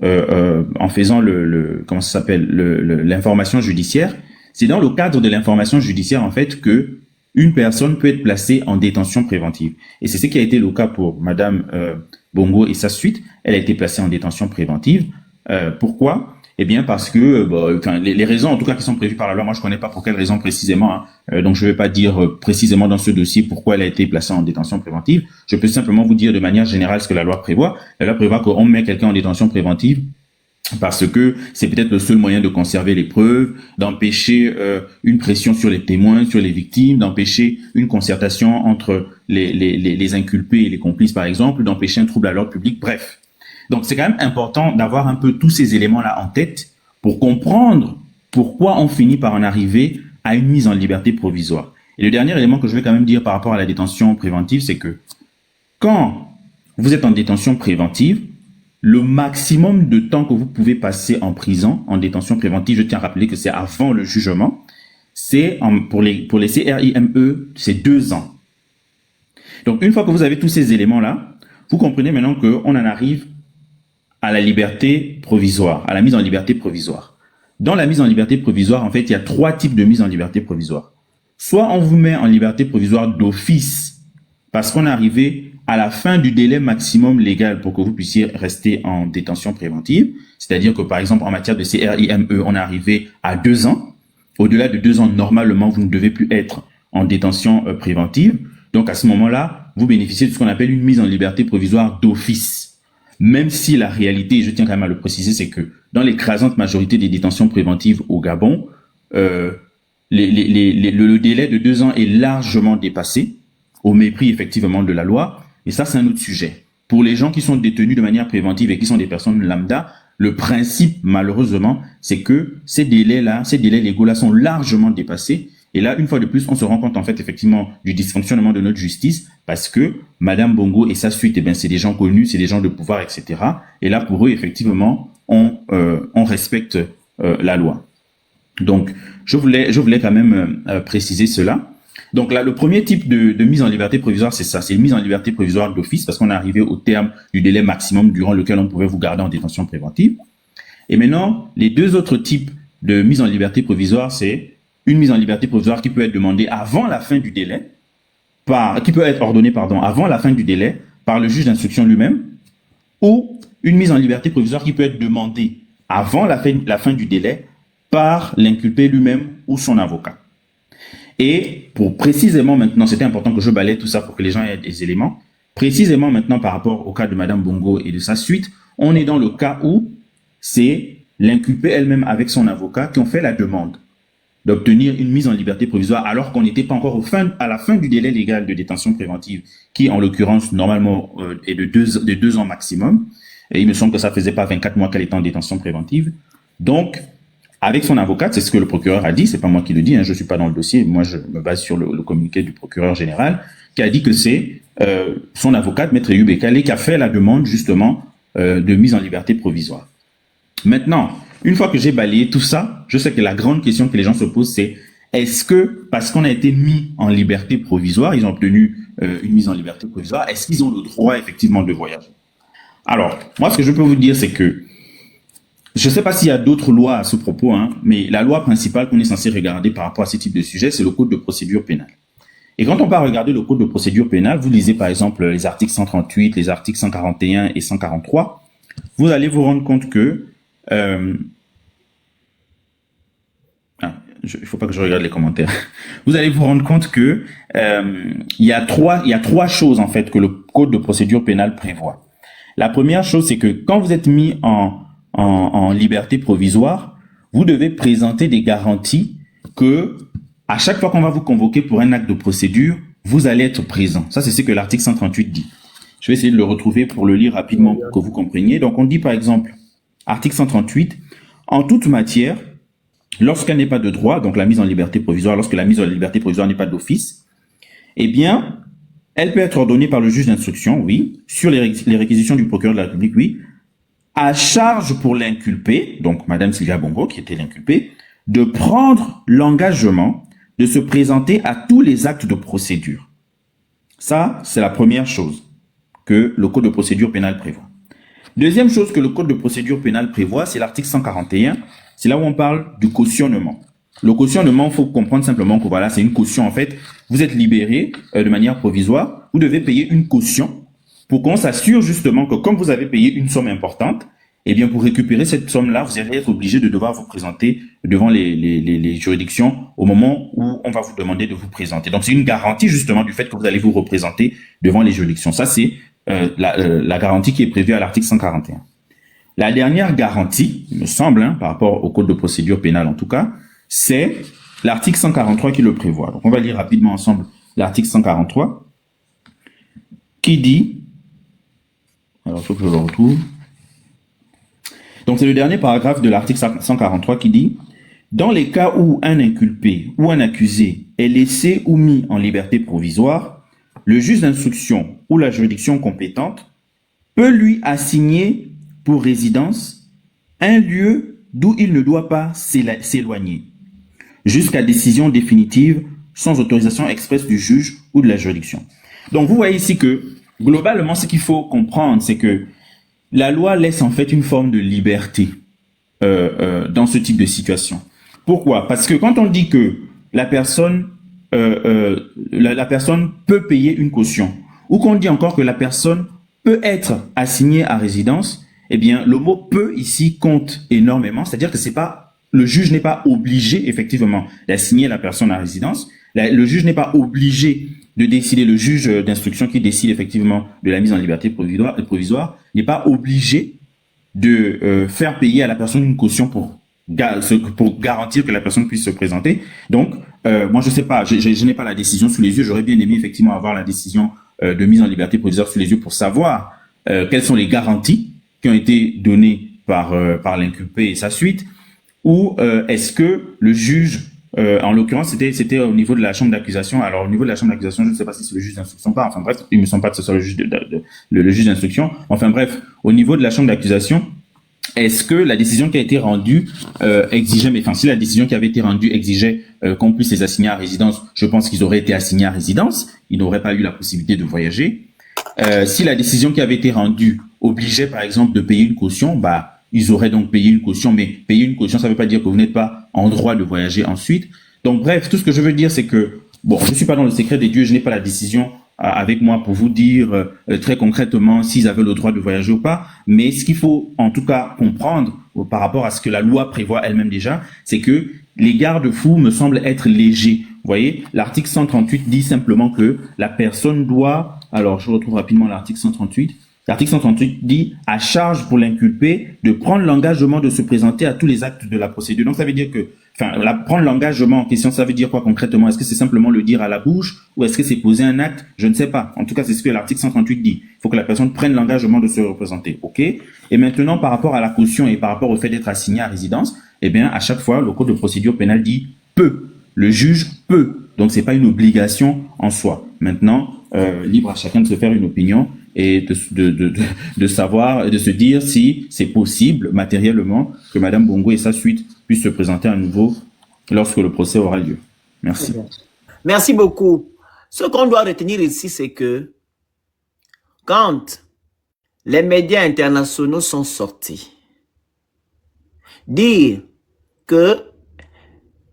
Speaker 6: en faisant l'information judiciaire, c'est dans le cadre de l'information judiciaire, en fait, que une personne peut être placée en détention préventive. Et c'est ce qui a été le cas pour Madame Bongo et sa suite. Elle a été placée en détention préventive. Pourquoi? Eh bien, parce que les raisons, en tout cas, qui sont prévues par la loi, moi, je connais pas pour quelles raisons précisément. Donc, je vais pas dire précisément dans ce dossier pourquoi elle a été placée en détention préventive. Je peux simplement vous dire de manière générale ce que la loi prévoit. La loi prévoit qu'on met quelqu'un en détention préventive parce que c'est peut-être le seul moyen de conserver les preuves, d'empêcher une pression sur les témoins, sur les victimes, d'empêcher une concertation entre les inculpés et les complices, par exemple, d'empêcher un trouble à l'ordre public, bref. Donc, c'est quand même important d'avoir un peu tous ces éléments-là en tête pour comprendre pourquoi on finit par en arriver à une mise en liberté provisoire. Et le dernier élément que je vais quand même dire par rapport à la détention préventive, c'est que quand vous êtes en détention préventive, le maximum de temps que vous pouvez passer en prison, en détention préventive, je tiens à rappeler que c'est avant le jugement, c'est pour les CRIME, c'est 2 ans. Donc, une fois que vous avez tous ces éléments-là, vous comprenez maintenant qu'on en arrive à la liberté provisoire, à la mise en liberté provisoire. Dans la mise en liberté provisoire, en fait, il y a 3 types de mise en liberté provisoire. Soit on vous met en liberté provisoire d'office, parce qu'on est arrivé à la fin du délai maximum légal pour que vous puissiez rester en détention préventive. C'est-à-dire que, par exemple, en matière de CRIME, on est arrivé à 2 ans. Au-delà de 2 ans, normalement, vous ne devez plus être en détention préventive. Donc, à ce moment-là, vous bénéficiez de ce qu'on appelle une mise en liberté provisoire d'office. Même si la réalité, je tiens quand même à le préciser, c'est que dans l'écrasante majorité des détentions préventives au Gabon, le délai de 2 ans est largement dépassé, au mépris effectivement de la loi. Et ça, c'est un autre sujet. Pour les gens qui sont détenus de manière préventive et qui sont des personnes lambda, le principe, malheureusement, c'est que ces délais légaux-là sont largement dépassés. Et là, une fois de plus, on se rend compte, en fait, effectivement, du dysfonctionnement de notre justice, parce que Madame Bongo et sa suite, eh bien, c'est des gens connus, c'est des gens de pouvoir, etc. Et là, pour eux, effectivement, on respecte la loi. Donc, je voulais quand même préciser cela. Donc là, le premier type de mise en liberté provisoire, c'est ça, c'est une mise en liberté provisoire d'office, parce qu'on est arrivé au terme du délai maximum durant lequel on pouvait vous garder en détention préventive. Et maintenant, les 2 autres types de mise en liberté provisoire, c'est une mise en liberté provisoire qui peut être demandée avant la fin du délai, qui peut être ordonnée, avant la fin du délai par le juge d'instruction lui-même, ou une mise en liberté provisoire qui peut être demandée avant la fin du délai par l'inculpé lui-même ou son avocat. Et pour précisément maintenant, c'était important que je balaye tout ça pour que les gens aient des éléments, précisément maintenant par rapport au cas de Madame Bongo et de sa suite, on est dans le cas où c'est l'inculpé elle-même avec son avocat qui ont fait la demande d'obtenir une mise en liberté provisoire alors qu'on n'était pas encore à la fin du délai légal de détention préventive qui, en l'occurrence, normalement est de 2 ans maximum. Et il me semble que ça faisait pas 24 mois qu'elle était en détention préventive. Donc, avec son avocate, c'est ce que le procureur a dit, c'est pas moi qui le dis, je suis pas dans le dossier, moi je me base sur le communiqué du procureur général, qui a dit que c'est son avocate, Maître Yubé Kalé, qui a fait la demande justement de mise en liberté provisoire. Maintenant, une fois que j'ai balayé tout ça, je sais que la grande question que les gens se posent, c'est est-ce que, parce qu'on a été mis en liberté provisoire, ils ont obtenu une mise en liberté provisoire, est-ce qu'ils ont le droit effectivement de voyager? Alors, moi ce que je peux vous dire, c'est que je ne sais pas s'il y a d'autres lois à ce propos, mais la loi principale qu'on est censé regarder par rapport à ce type de sujet, c'est le Code de procédure pénale. Et quand on part regarder le Code de procédure pénale, vous lisez par exemple les articles 138, les articles 141 et 143, vous allez vous rendre compte que il faut pas que je regarde les commentaires. Vous allez vous rendre compte que il y a trois choses en fait que le Code de procédure pénale prévoit. La première chose, c'est que quand vous êtes mis en liberté provisoire, vous devez présenter des garanties que à chaque fois qu'on va vous convoquer pour un acte de procédure, vous allez être présent. Ça, c'est ce que l'article 138 dit. Je vais essayer de le retrouver pour le lire rapidement pour que vous compreniez. Donc, on dit par exemple, article 138, en toute matière, lorsqu'elle n'est pas de droit, donc la mise en liberté provisoire, lorsque la mise en liberté provisoire n'est pas d'office, eh bien, elle peut être ordonnée par le juge d'instruction, oui, sur les réquisitions du procureur de la République, oui, à charge pour l'inculpé, donc Madame Sylvia Bongo, qui était l'inculpée, de prendre l'engagement de se présenter à tous les actes de procédure. Ça, c'est la première chose que le Code de procédure pénale prévoit. Deuxième chose que le Code de procédure pénale prévoit, c'est l'article 141. C'est là où on parle du cautionnement. Le cautionnement, il faut comprendre simplement que voilà, c'est une caution. En fait, vous êtes libéré de manière provisoire. Vous devez payer une caution pour qu'on s'assure justement que comme vous avez payé une somme importante, eh bien, pour récupérer cette somme-là, vous allez être obligé de devoir vous présenter devant les juridictions au moment où on va vous demander de vous présenter. Donc, c'est une garantie justement du fait que vous allez vous représenter devant les juridictions. Ça, c'est la garantie qui est prévue à l'article 141. La dernière garantie, il me semble, par rapport au Code de procédure pénale en tout cas, c'est l'article 143 qui le prévoit. Donc, on va lire rapidement ensemble l'article 143 qui dit... Alors, il faut que je le retrouve. Donc, c'est le dernier paragraphe de l'article 143 qui dit « Dans les cas où un inculpé ou un accusé est laissé ou mis en liberté provisoire, le juge d'instruction ou la juridiction compétente peut lui assigner pour résidence un lieu d'où il ne doit pas s'éloigner, jusqu'à décision définitive sans autorisation expresse du juge ou de la juridiction. » Donc, vous voyez ici que, globalement, ce qu'il faut comprendre, c'est que la loi laisse en fait une forme de liberté dans ce type de situation. Pourquoi? Parce que quand on dit que la personne peut payer une caution, ou qu'on dit encore que la personne peut être assignée à résidence, eh bien, le mot « peut » ici compte énormément, c'est-à-dire que le juge n'est pas obligé, effectivement, d'assigner la personne à résidence. Le juge n'est pas obligé de décider, le juge d'instruction qui décide effectivement de la mise en liberté provisoire n'est pas obligé de faire payer à la personne une caution pour garantir que la personne puisse se présenter. Donc, moi, je sais pas, je n'ai pas la décision sous les yeux. J'aurais bien aimé effectivement avoir la décision de mise en liberté provisoire sous les yeux pour savoir quelles sont les garanties qui ont été données par l'inculpé et sa suite, ou est-ce que le juge, en l'occurrence, c'était au niveau de la chambre d'accusation. Alors, au niveau de la chambre d'accusation, je ne sais pas si c'est le juge d'instruction ou pas. Enfin bref, il me semble pas que ce soit le juge le juge d'instruction. Enfin bref, au niveau de la chambre d'accusation, est-ce que la décision qui a été rendue exigeait, mais enfin, si la décision qui avait été rendue exigeait qu'on puisse les assigner à résidence, je pense qu'ils auraient été assignés à résidence. Ils n'auraient pas eu la possibilité de voyager. Si la décision qui avait été rendue obligeait, par exemple, de payer une caution, ils auraient donc payé une caution, mais payer une caution, ça ne veut pas dire que vous n'êtes pas en droit de voyager ensuite. Donc bref, tout ce que je veux dire, c'est que, bon, je ne suis pas dans le secret des dieux, je n'ai pas la décision avec moi pour vous dire très concrètement s'ils avaient le droit de voyager ou pas, mais ce qu'il faut en tout cas comprendre par rapport à ce que la loi prévoit elle-même déjà, c'est que les garde-fous me semblent être légers. Vous voyez, l'article 138 dit simplement que la personne doit, alors je retrouve rapidement l'article 138, l'article 138 dit à charge pour l'inculpé de prendre l'engagement de se présenter à tous les actes de la procédure. Donc ça veut dire que, prendre l'engagement en question, ça veut dire quoi concrètement? Est-ce que c'est simplement le dire à la bouche ou est-ce que c'est poser un acte? Je ne sais pas. En tout cas, c'est ce que l'article 138 dit. Il faut que la personne prenne l'engagement de se représenter. OK? Et maintenant, par rapport à la caution et par rapport au fait d'être assigné à résidence, eh bien, à chaque fois, le Code de procédure pénale dit peut. Le juge peut. Donc, c'est pas une obligation en soi. Maintenant, libre à chacun de se faire une opinion et de savoir, de se dire si c'est possible matériellement que Madame Bongo et sa suite puissent se présenter à nouveau lorsque le procès aura lieu. Merci.
Speaker 3: Merci beaucoup. Ce qu'on doit retenir ici, c'est que quand les médias internationaux sont sortis, dire que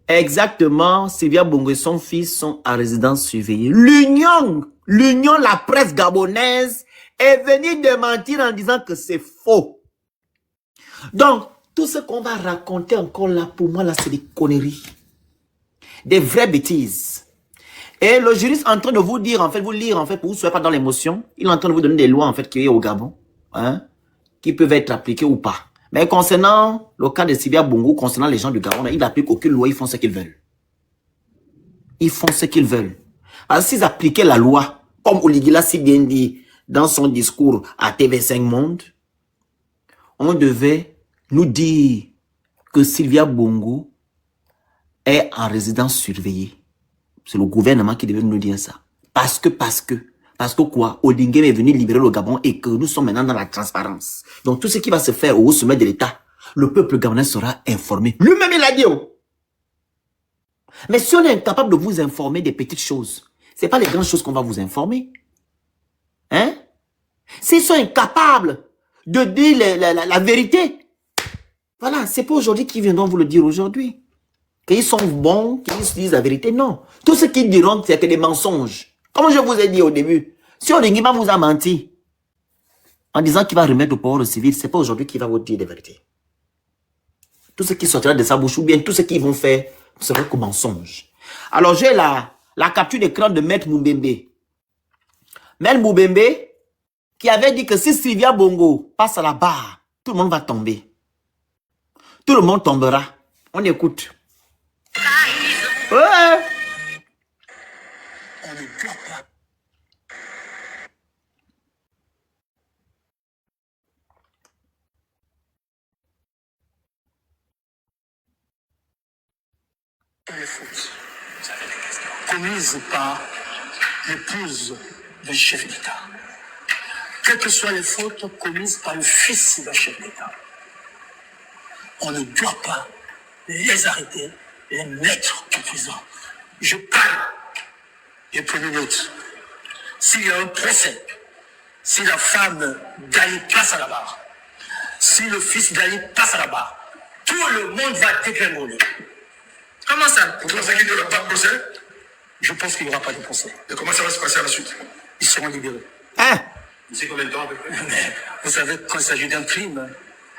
Speaker 3: exactement Sylvia Bongo et son fils sont à résidence surveillée, l'Union, la presse gabonaise est venue démentir en disant que c'est faux. Donc, tout ce qu'on va raconter encore là, pour moi, là, c'est des conneries. Des vraies bêtises. Et le juriste est en train de vous dire, en fait, vous lire, en fait, pour que vous ne soyez pas dans l'émotion, il est en train de vous donner des lois, en fait, qui est au Gabon, qui peuvent être appliquées ou pas. Mais concernant le cas de Sylvia Bongo, concernant les gens du Gabon, ils n'appliquent aucune loi, ils font ce qu'ils veulent. Ils font ce qu'ils veulent. Alors, s'ils appliquaient la loi, comme Oligila si bien dit dans son discours à TV5 Monde, on devait nous dire que Sylvia Bongo est en résidence surveillée. C'est le gouvernement qui devait nous dire ça. Parce que quoi? Odingem est venu libérer le Gabon et que nous sommes maintenant dans la transparence. Donc tout ce qui va se faire au sommet de l'État, le peuple gabonais sera informé. Lui-même, il a dit. Oh. Mais si on est incapable de vous informer des petites choses, c'est pas les grandes choses qu'on va vous informer. Hein? S'ils sont incapables de dire la vérité, voilà, c'est pas aujourd'hui qu'ils viendront vous le dire aujourd'hui. Qu'ils sont bons, qu'ils disent la vérité, non. Tout ce qu'ils diront, c'est que des mensonges. Comme je vous ai dit au début, si Odingima vous a menti en disant qu'il va remettre au pouvoir le civil, c'est pas aujourd'hui qu'il va vous dire la vérité. Tout ce qui sortira de sa bouche ou bien tout ce qu'ils vont faire sera comme mensonge. Alors j'ai la capture d'écran de Maître Moubembe. Maître Moubembe qui avait dit que si Sylvia Bongo passe à la barre, tout le monde va tomber. Tout le monde tombera. On écoute. Ouais.
Speaker 7: On ne doit pas. Les fautes commises par l'épouse du chef d'État, quelles que soient les fautes commises par le fils d'un chef d'État, on ne doit pas les arrêter, les mettre en prison. Je parle et prenez note. S'il y a un procès, si la femme d'Ali passe à la barre, si le fils d'Ali passe à la barre, tout le monde va dégringoler. Comment ça? Vous pensez qu'il n'y aura pas de procès? Je pense qu'il n'y aura pas de procès. Et comment ça va se passer à la suite? Ils seront libérés.
Speaker 3: Hein?
Speaker 7: C'est combien de temps à peu près? Mais vous savez, quand il s'agit d'un crime...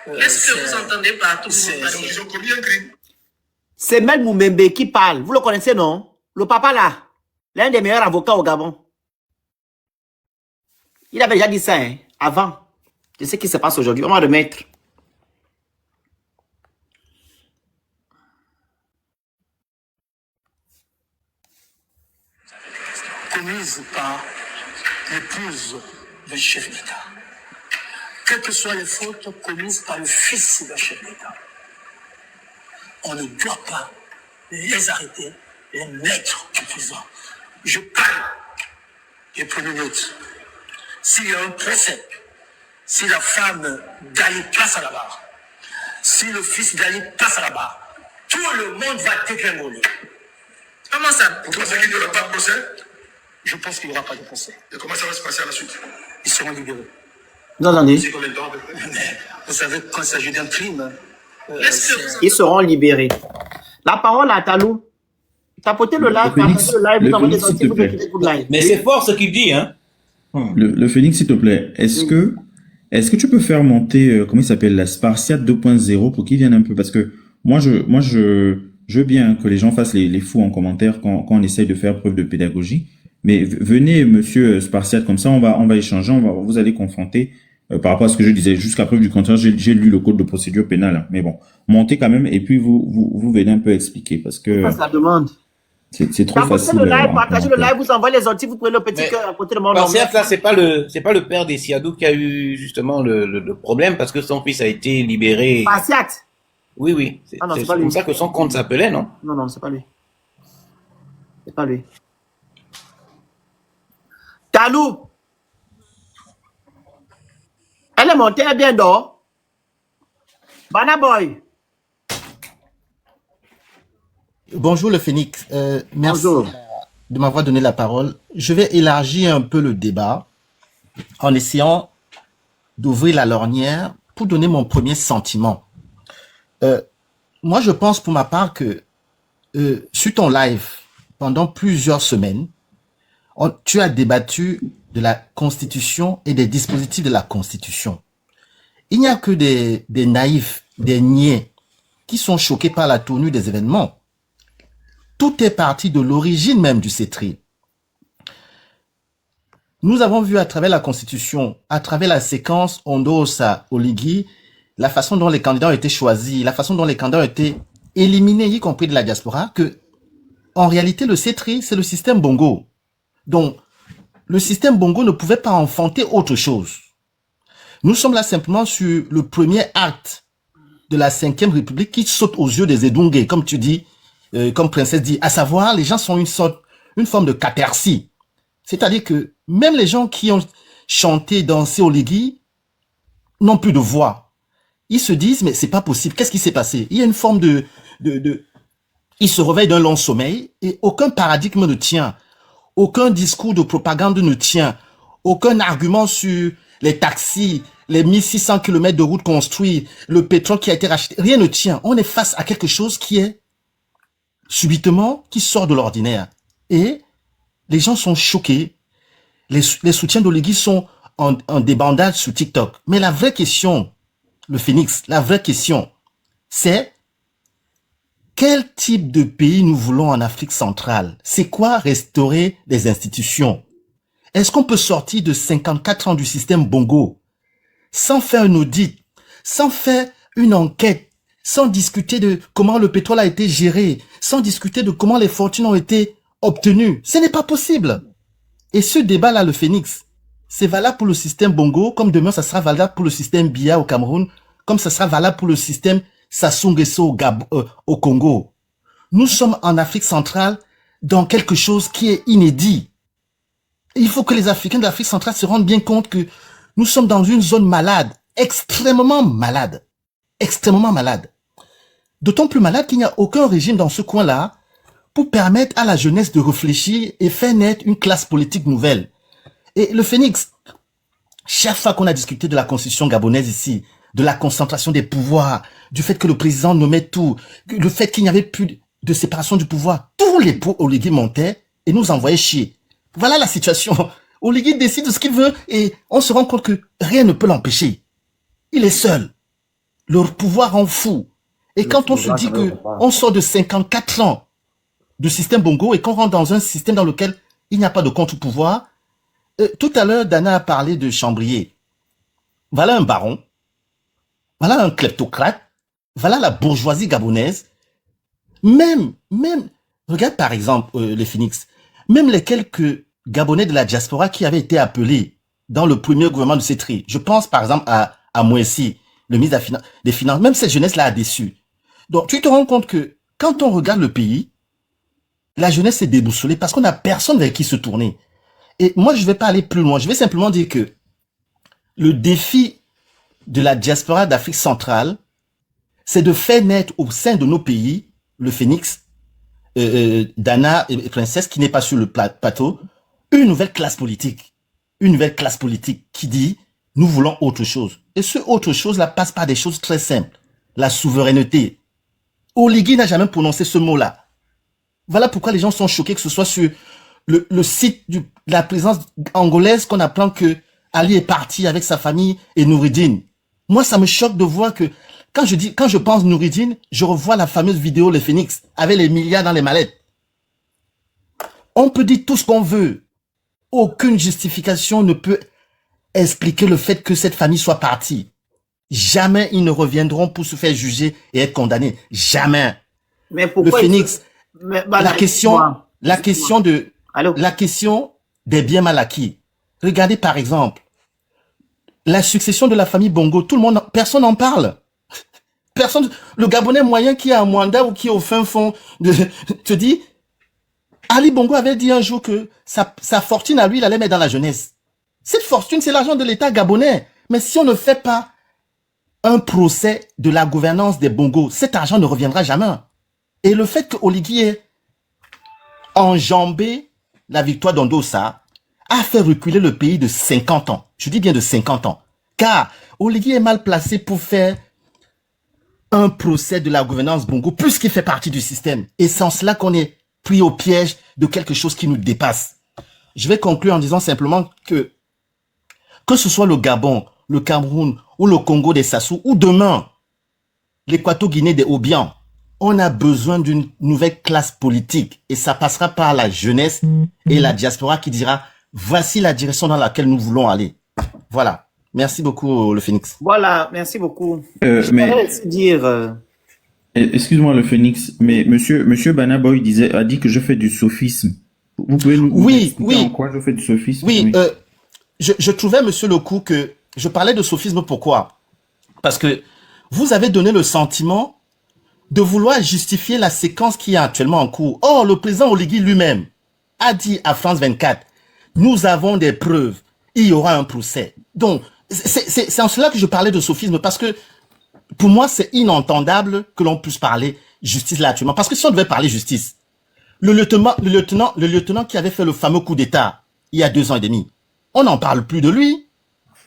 Speaker 7: Qu'est-ce que vous entendez par tout le monde? Ils ont commis un crime.
Speaker 3: C'est Maître Moubembe qui parle. Vous le connaissez, non? Le papa là, l'un des meilleurs avocats au Gabon. Il avait déjà dit ça, hein, avant. Je sais ce qui se passe aujourd'hui. On va remettre.
Speaker 7: Commise par l'épouse du chef d'État. Quelles que soient les fautes commises par le fils d'un chef d'État, on ne doit pas les arrêter, les mettre en prison. Je parle et prenez note. S'il y a un procès, si la femme d'Ali passe à la barre, si le fils d'Ali passe à la barre, tout le monde va dégringoler. Comment ça? Vous pensez qu'il n'y aura pas de procès? Je pense qu'il n'y aura pas de procès. Et comment ça va se passer à la suite? Ils seront libérés.
Speaker 3: Vous entendez?
Speaker 7: C'est combien de temps à peu près? Mais vous savez, quand il s'agit d'un crime,
Speaker 3: Ils seront libérés. La parole à Talou. Tapotez le live,
Speaker 6: Phoenix,
Speaker 3: partagez le live,
Speaker 6: le
Speaker 3: vous envoyez
Speaker 6: Phoenix,
Speaker 3: des
Speaker 6: s'il te
Speaker 3: vous
Speaker 6: plaît.
Speaker 3: écoutez tout le live.
Speaker 8: Mais c'est fort ce qu'il dit, hein.
Speaker 6: Le Phoenix, s'il te plaît, est-ce que tu peux faire monter, comment il s'appelle, la Spartiate 2.0 pour qu'il vienne un peu, parce que moi, je veux bien que les gens fassent les fous en commentaire quand on essaye de faire preuve de pédagogie, mais venez, monsieur Spartiate, comme ça, on va échanger, vous allez confronter, par rapport à ce que je disais, jusqu'à preuve du contraire, j'ai lu le code de procédure pénale, hein. Mais bon, montez quand même, et puis vous venez un peu expliquer, parce que
Speaker 3: Passe la demande.
Speaker 6: c'est trop
Speaker 3: Tapotez
Speaker 6: facile.
Speaker 3: le live,
Speaker 6: en
Speaker 3: partagez le
Speaker 6: commentaire.
Speaker 3: live, vous envoyez les outils, vous prenez le petit
Speaker 8: Mais-
Speaker 3: cœur à côté de mon nom.
Speaker 8: Alors certes, là, c'est pas le père des Siadou qui a eu justement le problème parce que son fils a été libéré.
Speaker 3: Spartiate.
Speaker 8: Oui, oui. C'est
Speaker 3: Ah non, c'est
Speaker 8: c'est
Speaker 3: pas lui.
Speaker 8: comme ça que son compte s'appelait, non?
Speaker 3: Non, non, c'est pas lui. C'est pas lui. Talou. Elle est montée, elle est bien d'or. Bana Boy.
Speaker 9: Bonjour le Phoenix. Merci
Speaker 3: Bonjour.
Speaker 9: de m'avoir donné la parole. Je vais élargir un peu le débat en essayant d'ouvrir la lorgnière pour donner mon premier sentiment. Moi, je pense pour ma part que sur ton live, pendant plusieurs semaines, tu as débattu de la Constitution et des dispositifs de la Constitution. Il n'y a que des naïfs, des niais, qui sont choqués par la tournure des événements. Tout est parti de l'origine même du CETRI. Nous avons vu à travers la Constitution, à travers la séquence Ondosa Oligui, la façon dont les candidats ont été choisis, la façon dont les candidats ont été éliminés, y compris de la diaspora, que en réalité, le CETRI, c'est le système Bongo. Donc, le système Bongo ne pouvait pas enfanter autre chose. Nous sommes là simplement sur le premier acte de la 5e République qui saute aux yeux des Edungé, comme tu dis, comme Princesse dit, à savoir, les gens sont une forme de catarsis. C'est-à-dire que même les gens qui ont chanté, dansé au Légui n'ont plus de voix. Ils se disent, mais c'est pas possible. Qu'est-ce qui s'est passé? Il y a une forme ils se réveillent d'un long sommeil et aucun paradigme ne tient. Aucun discours de propagande ne tient. Aucun argument sur les taxis, les 1600 km de routes construits, le pétrole qui a été racheté. Rien ne tient. On est face à quelque chose qui est subitement, qui sort de l'ordinaire. Et les gens sont choqués. Les soutiens d'Oligui sont en débandade sur TikTok. Mais la vraie question, le Phénix, la vraie question, c'est quel type de pays nous voulons en Afrique centrale? C'est quoi restaurer les institutions? Est-ce qu'on peut sortir de 54 ans du système Bongo sans faire un audit, sans faire une enquête, sans discuter de comment le pétrole a été géré, sans discuter de comment les fortunes ont été obtenues? Ce n'est pas possible. Et ce débat-là, le Phénix, c'est valable pour le système Bongo, comme demain ça sera valable pour le système Biya au Cameroun, comme ça sera valable pour le système Sassou Nguesso au Congo. Nous sommes en Afrique centrale dans quelque chose qui est inédit. Et il faut que les Africains de l'Afrique centrale se rendent bien compte que nous sommes dans une zone malade, extrêmement malade, extrêmement malade. D'autant plus malade qu'il n'y a aucun régime dans ce coin-là pour permettre à la jeunesse de réfléchir et faire naître une classe politique nouvelle. Et le Phénix, chaque fois qu'on a discuté de la constitution gabonaise ici, de la concentration des pouvoirs, du fait que le président nommait tout, le fait qu'il n'y avait plus de séparation du pouvoir, tous les Oligui montaient et nous envoyaient chier. Voilà la situation. Oligui décide de ce qu'il veut et on se rend compte que rien ne peut l'empêcher. Il est seul. Leur pouvoir rend fou. Et quand on se dit que on sort de 54 ans du système Bongo et qu'on rentre dans un système dans lequel il n'y a pas de contre-pouvoir, tout à l'heure, Dana a parlé de Chambrier. Voilà un baron. Voilà un kleptocrate. Voilà la bourgeoisie gabonaise. Même, regarde par exemple les Phénix, même les quelques Gabonais de la diaspora qui avaient été appelés dans le premier gouvernement de Cétri. Je pense par exemple à Mouessi, le ministre des Finances. Même cette jeunesse-là a déçu. Donc tu te rends compte que quand on regarde le pays, la jeunesse est déboussolée parce qu'on n'a personne vers qui se tourner. Et moi, je ne vais pas aller plus loin. Je vais simplement dire que le défi de la diaspora d'Afrique centrale, c'est de faire naître au sein de nos pays, le Phénix, Dana et Princesse, qui n'est pas sur le plateau, une nouvelle classe politique. Une nouvelle classe politique qui dit, nous voulons autre chose. Et ce autre chose-là passe par des choses très simples. La souveraineté. Oligui n'a jamais prononcé ce mot-là. Voilà pourquoi les gens sont choqués que ce soit sur le site de la présidence angolaise qu'on apprend que Ali est parti avec sa famille et Nouridine. Moi, ça me choque de voir que quand je pense Nouridine, je revois la fameuse vidéo Les Phénix avec les milliards dans les mallettes. On peut dire tout ce qu'on veut. Aucune justification ne peut expliquer le fait que cette famille soit partie. Jamais ils ne reviendront pour se faire juger et être condamnés. Jamais.
Speaker 3: Mais pourquoi
Speaker 9: le Phénix, la question des biens mal acquis. Regardez par exemple, la succession de la famille Bongo, personne n'en parle. Personne, le Gabonais moyen qui est à Mwanda ou qui est au fin fond te dit, Ali Bongo avait dit un jour que sa fortune à lui, il allait mettre dans la jeunesse. Cette fortune, c'est l'argent de l'État gabonais. Mais si on ne fait pas un procès de la gouvernance des Bongo, cet argent ne reviendra jamais. Et le fait que Oligui ait enjambé la victoire d'Ondossa a fait reculer le pays de 50 ans. Je dis bien de 50 ans. Car Oligui est mal placé pour faire un procès de la gouvernance Bongo, puisqu'il fait partie du système. Et c'est en cela qu'on est pris au piège de quelque chose qui nous dépasse. Je vais conclure en disant simplement que ce soit le Gabon, le Cameroun ou le Congo des Sassou, ou demain, l'Équateur-Guinée des Obiang, on a besoin d'une nouvelle classe politique et ça passera par la jeunesse et la diaspora qui dira voici la direction dans laquelle nous voulons aller. Voilà. Merci beaucoup, le Phénix.
Speaker 3: Voilà, merci beaucoup.
Speaker 6: Mais
Speaker 3: dire.
Speaker 6: Excuse-moi, le Phénix, mais Monsieur Banaboy a dit que je fais du sophisme. Vous pouvez nous expliquer en quoi je fais du sophisme?
Speaker 9: Oui, je trouvais, Monsieur Lecoux, que je parlais de sophisme. Pourquoi? Parce que vous avez donné le sentiment de vouloir justifier la séquence qui est actuellement en cours. Or, le président Oligui lui-même a dit à France 24 Nous avons des preuves. Il y aura un procès. Donc, c'est en cela que je parlais de sophisme, parce que pour moi, c'est inentendable que l'on puisse parler justice là actuellement. Parce que si on devait parler justice, le lieutenant qui avait fait le fameux coup d'État il y a 2 ans et demi, on n'en parle plus de lui.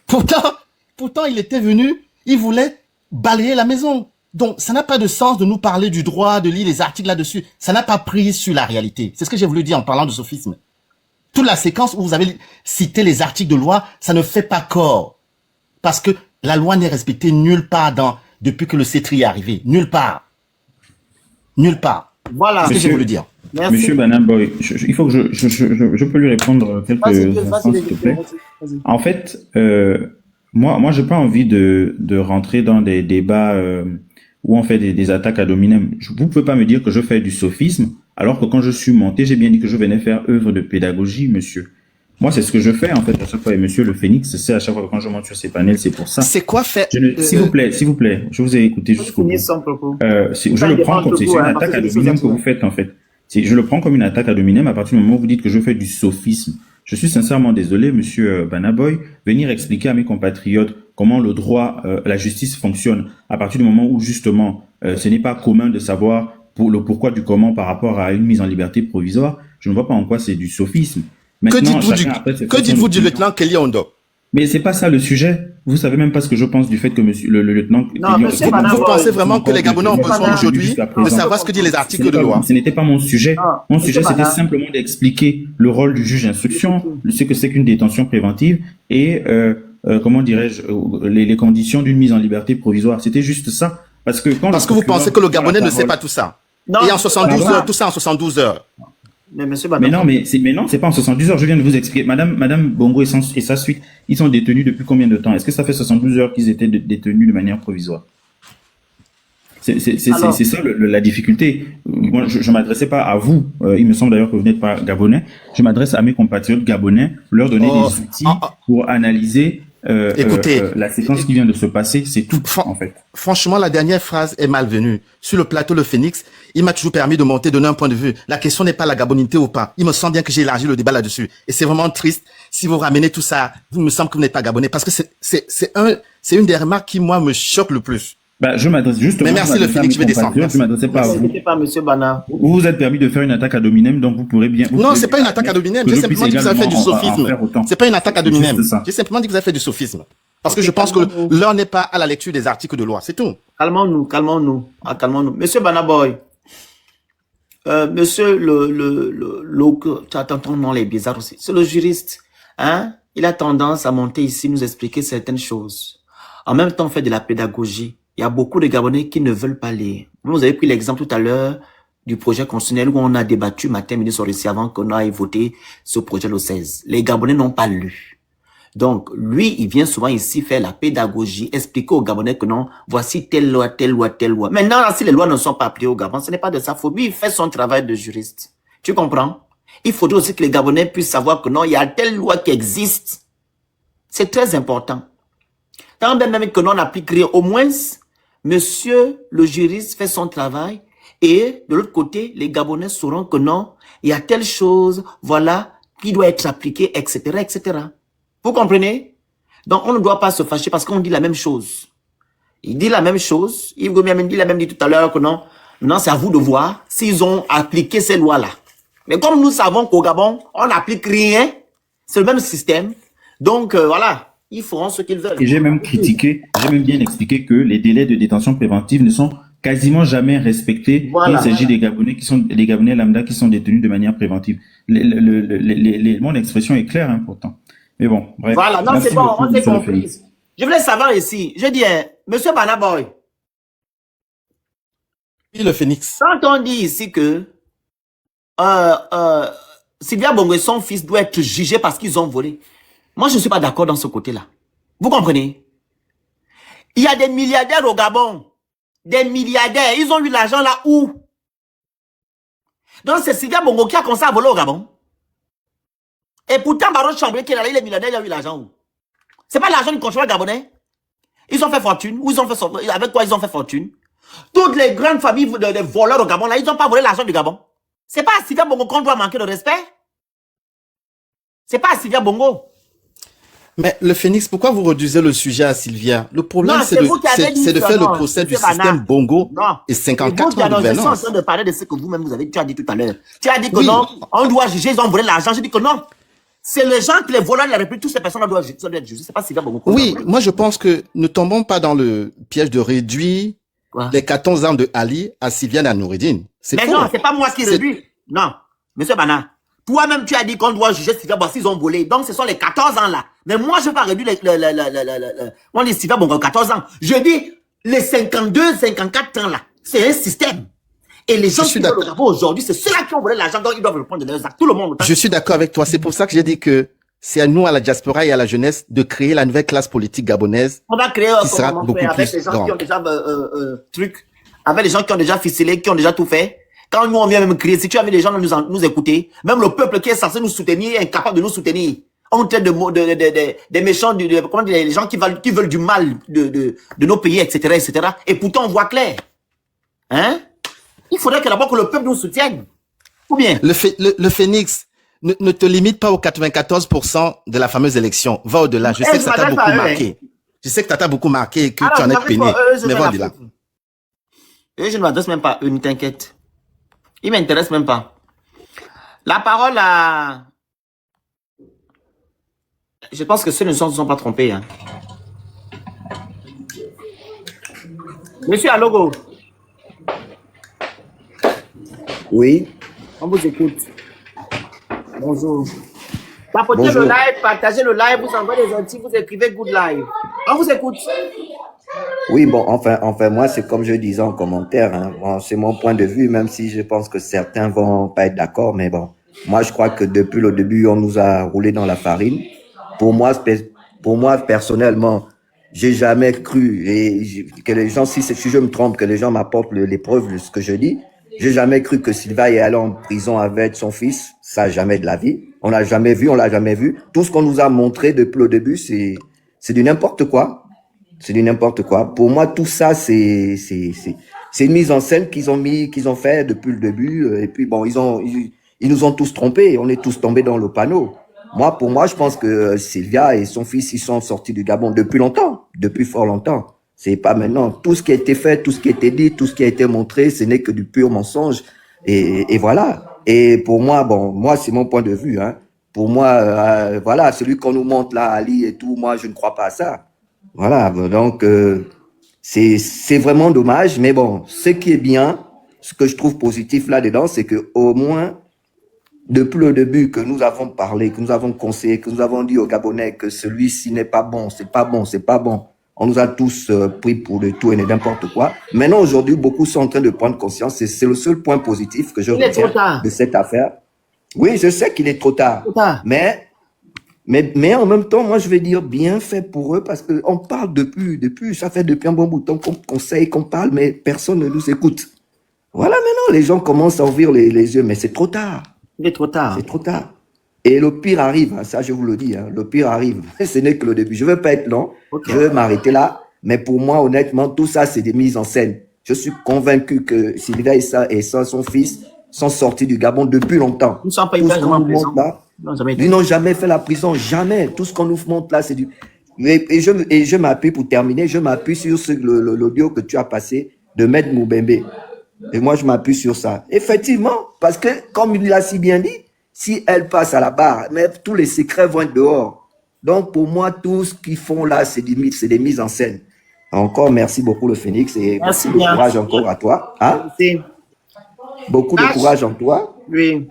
Speaker 9: Pourtant, il était venu, il voulait balayer la maison. Donc, ça n'a pas de sens de nous parler du droit, de lire les articles là-dessus. Ça n'a pas pris sur la réalité. C'est ce que j'ai voulu dire en parlant de sophisme. Toute la séquence où vous avez cité les articles de loi, ça ne fait pas corps. Parce que la loi n'est respectée nulle part depuis que le CETRI est arrivé. Nulle part. Nulle part.
Speaker 3: Voilà.
Speaker 9: C'est ce que j'ai voulu dire.
Speaker 3: Merci.
Speaker 6: Monsieur Banaboy, il faut que je peux lui répondre quelques instants, s'il te plaît.
Speaker 3: Vas-y.
Speaker 6: En fait, moi, j'ai pas envie de rentrer dans des débats où on fait des attaques ad hominem. Vous pouvez pas me dire que je fais du sophisme, alors que quand je suis monté, j'ai bien dit que je venais faire œuvre de pédagogie, monsieur. Moi, c'est ce que je fais, en fait, à chaque fois. Et monsieur le Phénix, c'est à chaque fois que quand je monte sur ces panels, c'est pour ça.
Speaker 9: C'est quoi faire
Speaker 6: S'il vous plaît, je vous ai écouté jusqu'au bout. Je le prends comme c'est une attaque ad hominem que vous faites, en fait. Je le prends comme une attaque ad hominem à partir du moment où vous dites que je fais du sophisme. Je suis sincèrement désolé, monsieur Banaboy, venir expliquer à mes compatriotes comment le droit, la justice fonctionne à partir du moment où, justement, ce n'est pas commun de savoir le pourquoi du comment par rapport à une mise en liberté provisoire. Je ne vois pas en quoi c'est du sophisme. Maintenant,
Speaker 9: que dites-vous du lieutenant Kelly Ondo?
Speaker 6: Mais c'est pas ça le sujet. Vous savez même pas ce que je pense du fait que monsieur le lieutenant.
Speaker 3: Non, monsieur
Speaker 9: vous pensez vraiment que les Gabonais ont besoin aujourd'hui de savoir ce que disent les articles de loi?
Speaker 6: Ce n'était pas mon sujet. Mon sujet, c'était simplement d'expliquer le rôle du juge d'instruction, ce que c'est qu'une détention préventive et comment dirais-je, les conditions d'une mise en liberté provisoire. C'était juste ça. Parce que vous pensez que le Gabonais ne sait pas tout ça. Non, et en 72 heures, tout ça en 72 heures.
Speaker 3: Mais
Speaker 6: non, c'est pas en 72 heures. Je viens de vous expliquer. Madame Bongo et sa suite, ils sont détenus depuis combien de temps? Est-ce que ça fait 72 heures qu'ils étaient détenus de manière provisoire? C'est ça la difficulté. Moi, je m'adressais pas à vous. Il me semble d'ailleurs que vous n'êtes pas gabonais. Je m'adresse à mes compatriotes gabonais, leur donner des outils pour analyser
Speaker 9: écoutez,
Speaker 6: la séquence qui vient de se passer, c'est tout, en fait.
Speaker 9: Franchement, la dernière phrase est malvenue. Sur le plateau Le Phénix, il m'a toujours permis de monter, donner un point de vue. La question n'est pas la gabonité ou pas. Il me semble bien que j'ai élargi le débat là-dessus. Et c'est vraiment triste. Si vous ramenez tout ça, il me semble que vous n'êtes pas gabonais. Parce que c'est une des remarques qui, moi, me choque le plus.
Speaker 6: Je m'adresse justement.
Speaker 9: Mais merci Le Phénix, je vais descendre.
Speaker 6: Je m'adressais pas à vous.
Speaker 3: Pas monsieur Bana.
Speaker 6: Vous vous êtes permis de faire une attaque ad hominem, donc vous pourrez bien.
Speaker 9: Non, c'est pas une attaque ad hominem. J'ai simplement dit que vous avez fait du sophisme. C'est pas une attaque ad hominem. J'ai simplement dit que vous avez fait du sophisme. Parce que je pense que l'heure n'est pas à la lecture des articles de loi, c'est tout.
Speaker 3: Calmons-nous. Monsieur Banaboy, monsieur tu attends ton nom, les bizarres aussi. C'est le juriste, hein? Il a tendance à monter ici, nous expliquer certaines choses. En même temps, on fait de la pédagogie. Il y a beaucoup de Gabonais qui ne veulent pas lire. Vous avez pris l'exemple tout à l'heure du projet constitutionnel où on a débattu matin, midi, soir ici avant qu'on aille voter ce projet le 16. Les Gabonais n'ont pas lu. Donc, lui, il vient souvent ici faire la pédagogie, expliquer aux Gabonais que non, voici telle loi, telle loi, telle loi. Maintenant, si les lois ne sont pas appliquées au Gabon, ce n'est pas de sa faute. Lui, il fait son travail de juriste. Tu comprends? Il faudrait aussi que les Gabonais puissent savoir que non, il y a telle loi qui existe. C'est très important. Tant même que l'on applique rien, au moins, monsieur le juriste fait son travail et de l'autre côté, les Gabonais sauront que non, il y a telle chose, voilà, qui doit être appliquée, etc., etc. Vous comprenez? Donc, on ne doit pas se fâcher parce qu'on dit la même chose. Il dit la même chose. Yves Gomiamen dit la même dit tout à l'heure que non. Maintenant, c'est à vous de voir s'ils ont appliqué ces lois-là. Mais comme nous savons qu'au Gabon, on n'applique rien, c'est le même système. Donc, voilà, ils feront ce qu'ils veulent.
Speaker 6: Et j'ai même bien expliqué que les délais de détention préventive ne sont quasiment jamais respectés. Voilà. Il s'agit des Gabonais lambda qui sont détenus de manière préventive. Mon expression est claire, hein, pourtant. Mais bon, bref.
Speaker 3: Voilà, non, c'est bon, on s'est compris. Je voulais savoir ici, je dis, monsieur Banaboy.
Speaker 9: Oui, Le Phénix.
Speaker 3: Quand on dit ici que Sylvia Bongo et son fils doivent être jugés parce qu'ils ont volé, moi, je ne suis pas d'accord dans ce côté-là. Vous comprenez? Il y a des milliardaires au Gabon. Des milliardaires. Ils ont eu l'argent là où? Donc, c'est Sylvia Bongo qui a commencé à voler au Gabon. Et pourtant, Baron Chambré, qui est là, il est millionnaire, il a eu l'argent où? C'est pas l'argent du contrôleur gabonais. Ils ont fait fortune. Où ils ont fait, avec quoi ils ont fait fortune? Toutes les grandes familles de voleurs au Gabon, là, ils n'ont pas volé l'argent du Gabon. C'est pas à Sylvia Bongo qu'on doit manquer de respect. C'est pas à Sylvia Bongo.
Speaker 9: Mais le Phénix, pourquoi vous réduisez le sujet à Sylvia? Le problème,
Speaker 3: Non,
Speaker 9: c'est
Speaker 3: c'est vous qui avez dit
Speaker 9: de
Speaker 3: ça,
Speaker 9: faire
Speaker 3: non,
Speaker 9: le procès du
Speaker 3: monsieur Bana.
Speaker 9: système Bongo
Speaker 3: Non.
Speaker 9: et
Speaker 3: C'est vous
Speaker 9: 54
Speaker 3: qui
Speaker 9: ans de
Speaker 3: avez, je suis en
Speaker 9: gouvernance.
Speaker 3: train de parler de ce que vous-même tu as dit tout à l'heure. Tu as dit que
Speaker 9: Oui.
Speaker 3: non, on doit juger, ils ont volé l'argent. Je dis que non. C'est les gens qui les volent de la République, toutes ces personnes doivent être jugées. C'est pas Sylvia Bongo.
Speaker 9: Oui, moi je pense que ne tombons pas dans le piège de réduire
Speaker 3: Quoi?
Speaker 9: les 14 ans de Ali à Sylviane Noureddine. C'est
Speaker 3: Mais
Speaker 9: faux.
Speaker 3: non, c'est pas moi qui
Speaker 9: C'est-
Speaker 3: réduis. Non, monsieur Bana. Toi-même, tu as dit qu'on doit juger Sylvia Bongo s'ils ont volé. Donc, ce sont les 14 ans là. Mais moi, je ne vais pas réduire on dit Sylvia Bongo 14 ans. Je dis les 52, 54 ans là. C'est un système. Et les gens
Speaker 9: suis
Speaker 3: qui veulent le
Speaker 9: d'accord.
Speaker 3: Gabon aujourd'hui, c'est ceux-là qui ont volé l'argent, donc ils doivent le prendre de leurs actes. Tout le monde.
Speaker 9: Je suis d'accord avec toi. C'est pour ça que j'ai dit que c'est à nous, à la diaspora et à la jeunesse, de créer la nouvelle classe politique gabonaise.
Speaker 3: On va créer
Speaker 9: qui sera beaucoup
Speaker 3: avec
Speaker 9: plus
Speaker 3: les gens qui
Speaker 9: grande.
Speaker 3: ont déjà avec les gens qui ont déjà ficelé, qui ont déjà tout fait. Quand nous on vient même crier, si tu avais des gens nous écouter, même le peuple qui est censé nous soutenir est incapable de nous soutenir. On traite des méchants, comment dire, les gens qui veulent du mal de nos pays, etc., etc. Et pourtant on voit clair. Hein? Il faudrait que d'abord que le peuple nous soutienne. Ou bien?
Speaker 9: Le Phénix, ne te limite pas aux 94% de la fameuse élection. Va au-delà. Je sais que ça t'a beaucoup marqué. Je sais que ça t'a beaucoup marqué et que tu en es peiné. Mais va au-delà.
Speaker 3: Et je ne m'adresse même pas à eux, ne t'inquiète. Ils ne m'intéressent même pas. La parole à... Je pense que ceux ne se sont pas trompés. Hein. Monsieur Alogo.
Speaker 10: Oui.
Speaker 3: On vous écoute. Bonjour. Tapotez
Speaker 10: Bonjour.
Speaker 3: le live, partagez le live, vous envoyez des articles, vous écrivez good live. On vous écoute.
Speaker 10: Oui, bon, enfin, moi, c'est comme je disais en commentaire, hein. Bon, c'est mon point de vue, même si je pense que certains vont pas être d'accord, mais bon, moi, je crois que depuis le début, on nous a roulé dans la farine. Pour moi, personnellement, j'ai jamais cru, que les gens, si je me trompe, que les gens m'apportent les preuves de ce que je dis, j'ai jamais cru que Sylvain est allé en prison avec son fils. Ça, jamais de la vie. On l'a jamais vu, on l'a jamais vu. Tout ce qu'on nous a montré depuis le début, c'est du n'importe quoi. C'est du n'importe quoi. Pour moi, tout ça, c'est une mise en scène qu'ils ont fait depuis le début. Et puis bon, ils nous ont tous trompés. On est tous tombés dans le panneau. Pour moi, je pense que Sylvia et son fils, ils sont sortis du Gabon depuis longtemps, depuis fort longtemps. C'est pas maintenant. Tout ce qui a été fait, tout ce qui a été dit, tout ce qui a été montré, ce n'est que du pur mensonge. Et voilà. Et pour moi, bon, moi, c'est mon point de vue, hein. Pour moi, voilà, celui qu'on nous montre là, Ali et tout, moi, je ne crois pas à ça. Voilà. Donc, c'est vraiment dommage. Mais bon, ce qui est bien, ce que je trouve positif là-dedans, c'est que au moins, depuis le début que nous avons parlé, que nous avons conseillé, que nous avons dit aux Gabonais que celui-ci n'est pas bon, c'est pas bon, c'est pas bon. On nous a tous pris pour le tout et n'importe quoi. Maintenant, aujourd'hui, beaucoup sont en train de prendre conscience. C'est le seul point positif que je retiens de cette affaire. Oui, je sais qu'il est trop tard. Mais en même temps, moi, je vais dire bien fait pour eux parce qu'on parle depuis, ça fait depuis un bon bout de temps qu'on conseille, qu'on parle, mais personne ne nous écoute. Voilà, maintenant, les gens commencent à ouvrir les yeux, mais c'est trop tard.
Speaker 3: Il est trop tard.
Speaker 10: C'est trop tard. Et le pire arrive, hein, ça je vous le dis, hein, le pire arrive. Ce n'est que le début. Je ne veux pas être long, je vais m'arrêter là. Mais pour moi, honnêtement, tout ça, c'est des mises en scène. Je suis convaincu que Sylvia et son fils sont sortis du Gabon depuis longtemps.
Speaker 3: Ils ne sont pas
Speaker 10: Tout ce qu'on
Speaker 3: en
Speaker 10: nous
Speaker 3: prison.
Speaker 10: montre là, ils n'ont jamais fait la prison, jamais. Tout ce qu'on nous montre là, c'est du... Et je m'appuie, pour terminer, je m'appuie sur l'audio que tu as passé de Maître Moubembe. Et moi, je m'appuie sur ça. Effectivement, parce que, comme il l'a si bien dit, si elle passe à la barre, mais tous les secrets vont être dehors. Donc, pour moi, tout ce qu'ils font là, c'est des mises en scène. Encore, merci beaucoup, le Phénix, et
Speaker 3: Merci
Speaker 10: beaucoup de
Speaker 3: bien.
Speaker 10: courage encore à toi. Hein?
Speaker 3: Merci.
Speaker 10: Beaucoup de courage en toi.
Speaker 3: Oui.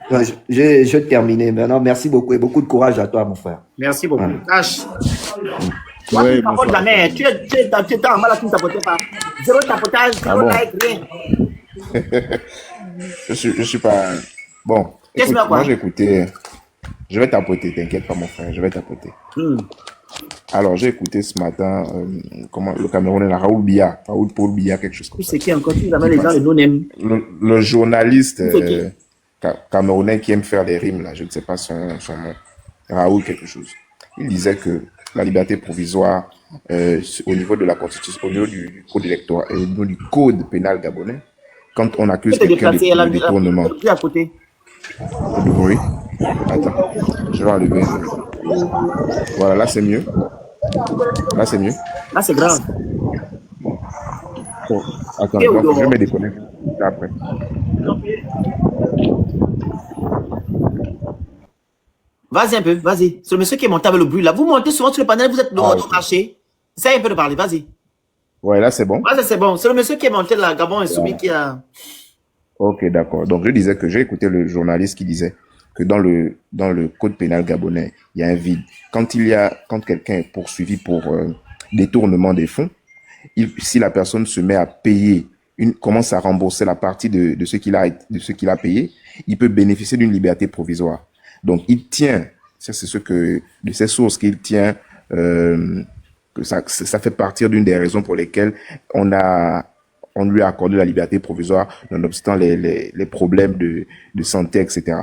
Speaker 10: Je terminais maintenant. Merci beaucoup et beaucoup de courage à toi, mon frère.
Speaker 3: Merci beaucoup.
Speaker 10: Voilà.
Speaker 3: Cash. Toi, tu ne tapotes jamais. Tu es en mal à tout tapoter pas. Zéro tapotage, zéro like, rien.
Speaker 11: Je suis pas. Bon,
Speaker 3: Qu'est-ce
Speaker 11: écoute,
Speaker 3: que quoi?
Speaker 11: moi j'ai écouté. Je vais tapoter, t'inquiète pas, mon frère, je vais tapoter. Alors, j'ai écouté ce matin, le Camerounais, Raoul Biya, Raoul Paul Biya, quelque chose comme ça.
Speaker 3: C'est qui encore? Tu jamais les gens, les non-aiment.
Speaker 11: Le journaliste
Speaker 3: C'est
Speaker 11: camerounais qui aime faire des rimes, là, je ne sais pas son nom, Raoul quelque chose. Il disait que la liberté provisoire, au niveau de la Constitution, au niveau du code électoral, au niveau du code pénal gabonais, quand on accuse quelqu'un de détournement.
Speaker 3: à côté.
Speaker 11: Oui. Attends, je vais enlever. Voilà, là c'est mieux. Là c'est mieux.
Speaker 3: Là, c'est grave.
Speaker 11: Oh, attends,
Speaker 3: Et
Speaker 11: donc, je vais me déconnecter après.
Speaker 3: Vas-y un peu, vas-y. C'est le monsieur qui est monté avec le bruit là. Vous montez souvent sur le panel, vous êtes dans votre marché. Essaye un peu de parler, vas-y.
Speaker 11: Ouais, là c'est bon.
Speaker 3: Vas-y, c'est bon. C'est le monsieur qui est monté là, Gabon Insoumis qui a...
Speaker 11: Ok, d'accord. Donc je disais que j'ai écouté le journaliste qui disait que dans le code pénal gabonais, il y a un vide. Quand quelqu'un est poursuivi pour détournement des fonds, si la personne se met à payer, commence à rembourser la partie de ce qu'il a payé, il peut bénéficier d'une liberté provisoire. Donc il tient, ça c'est de ces sources qu'il tient, que ça fait partir d'une des raisons pour lesquelles on lui a accordé la liberté provisoire, nonobstant les problèmes de santé, etc.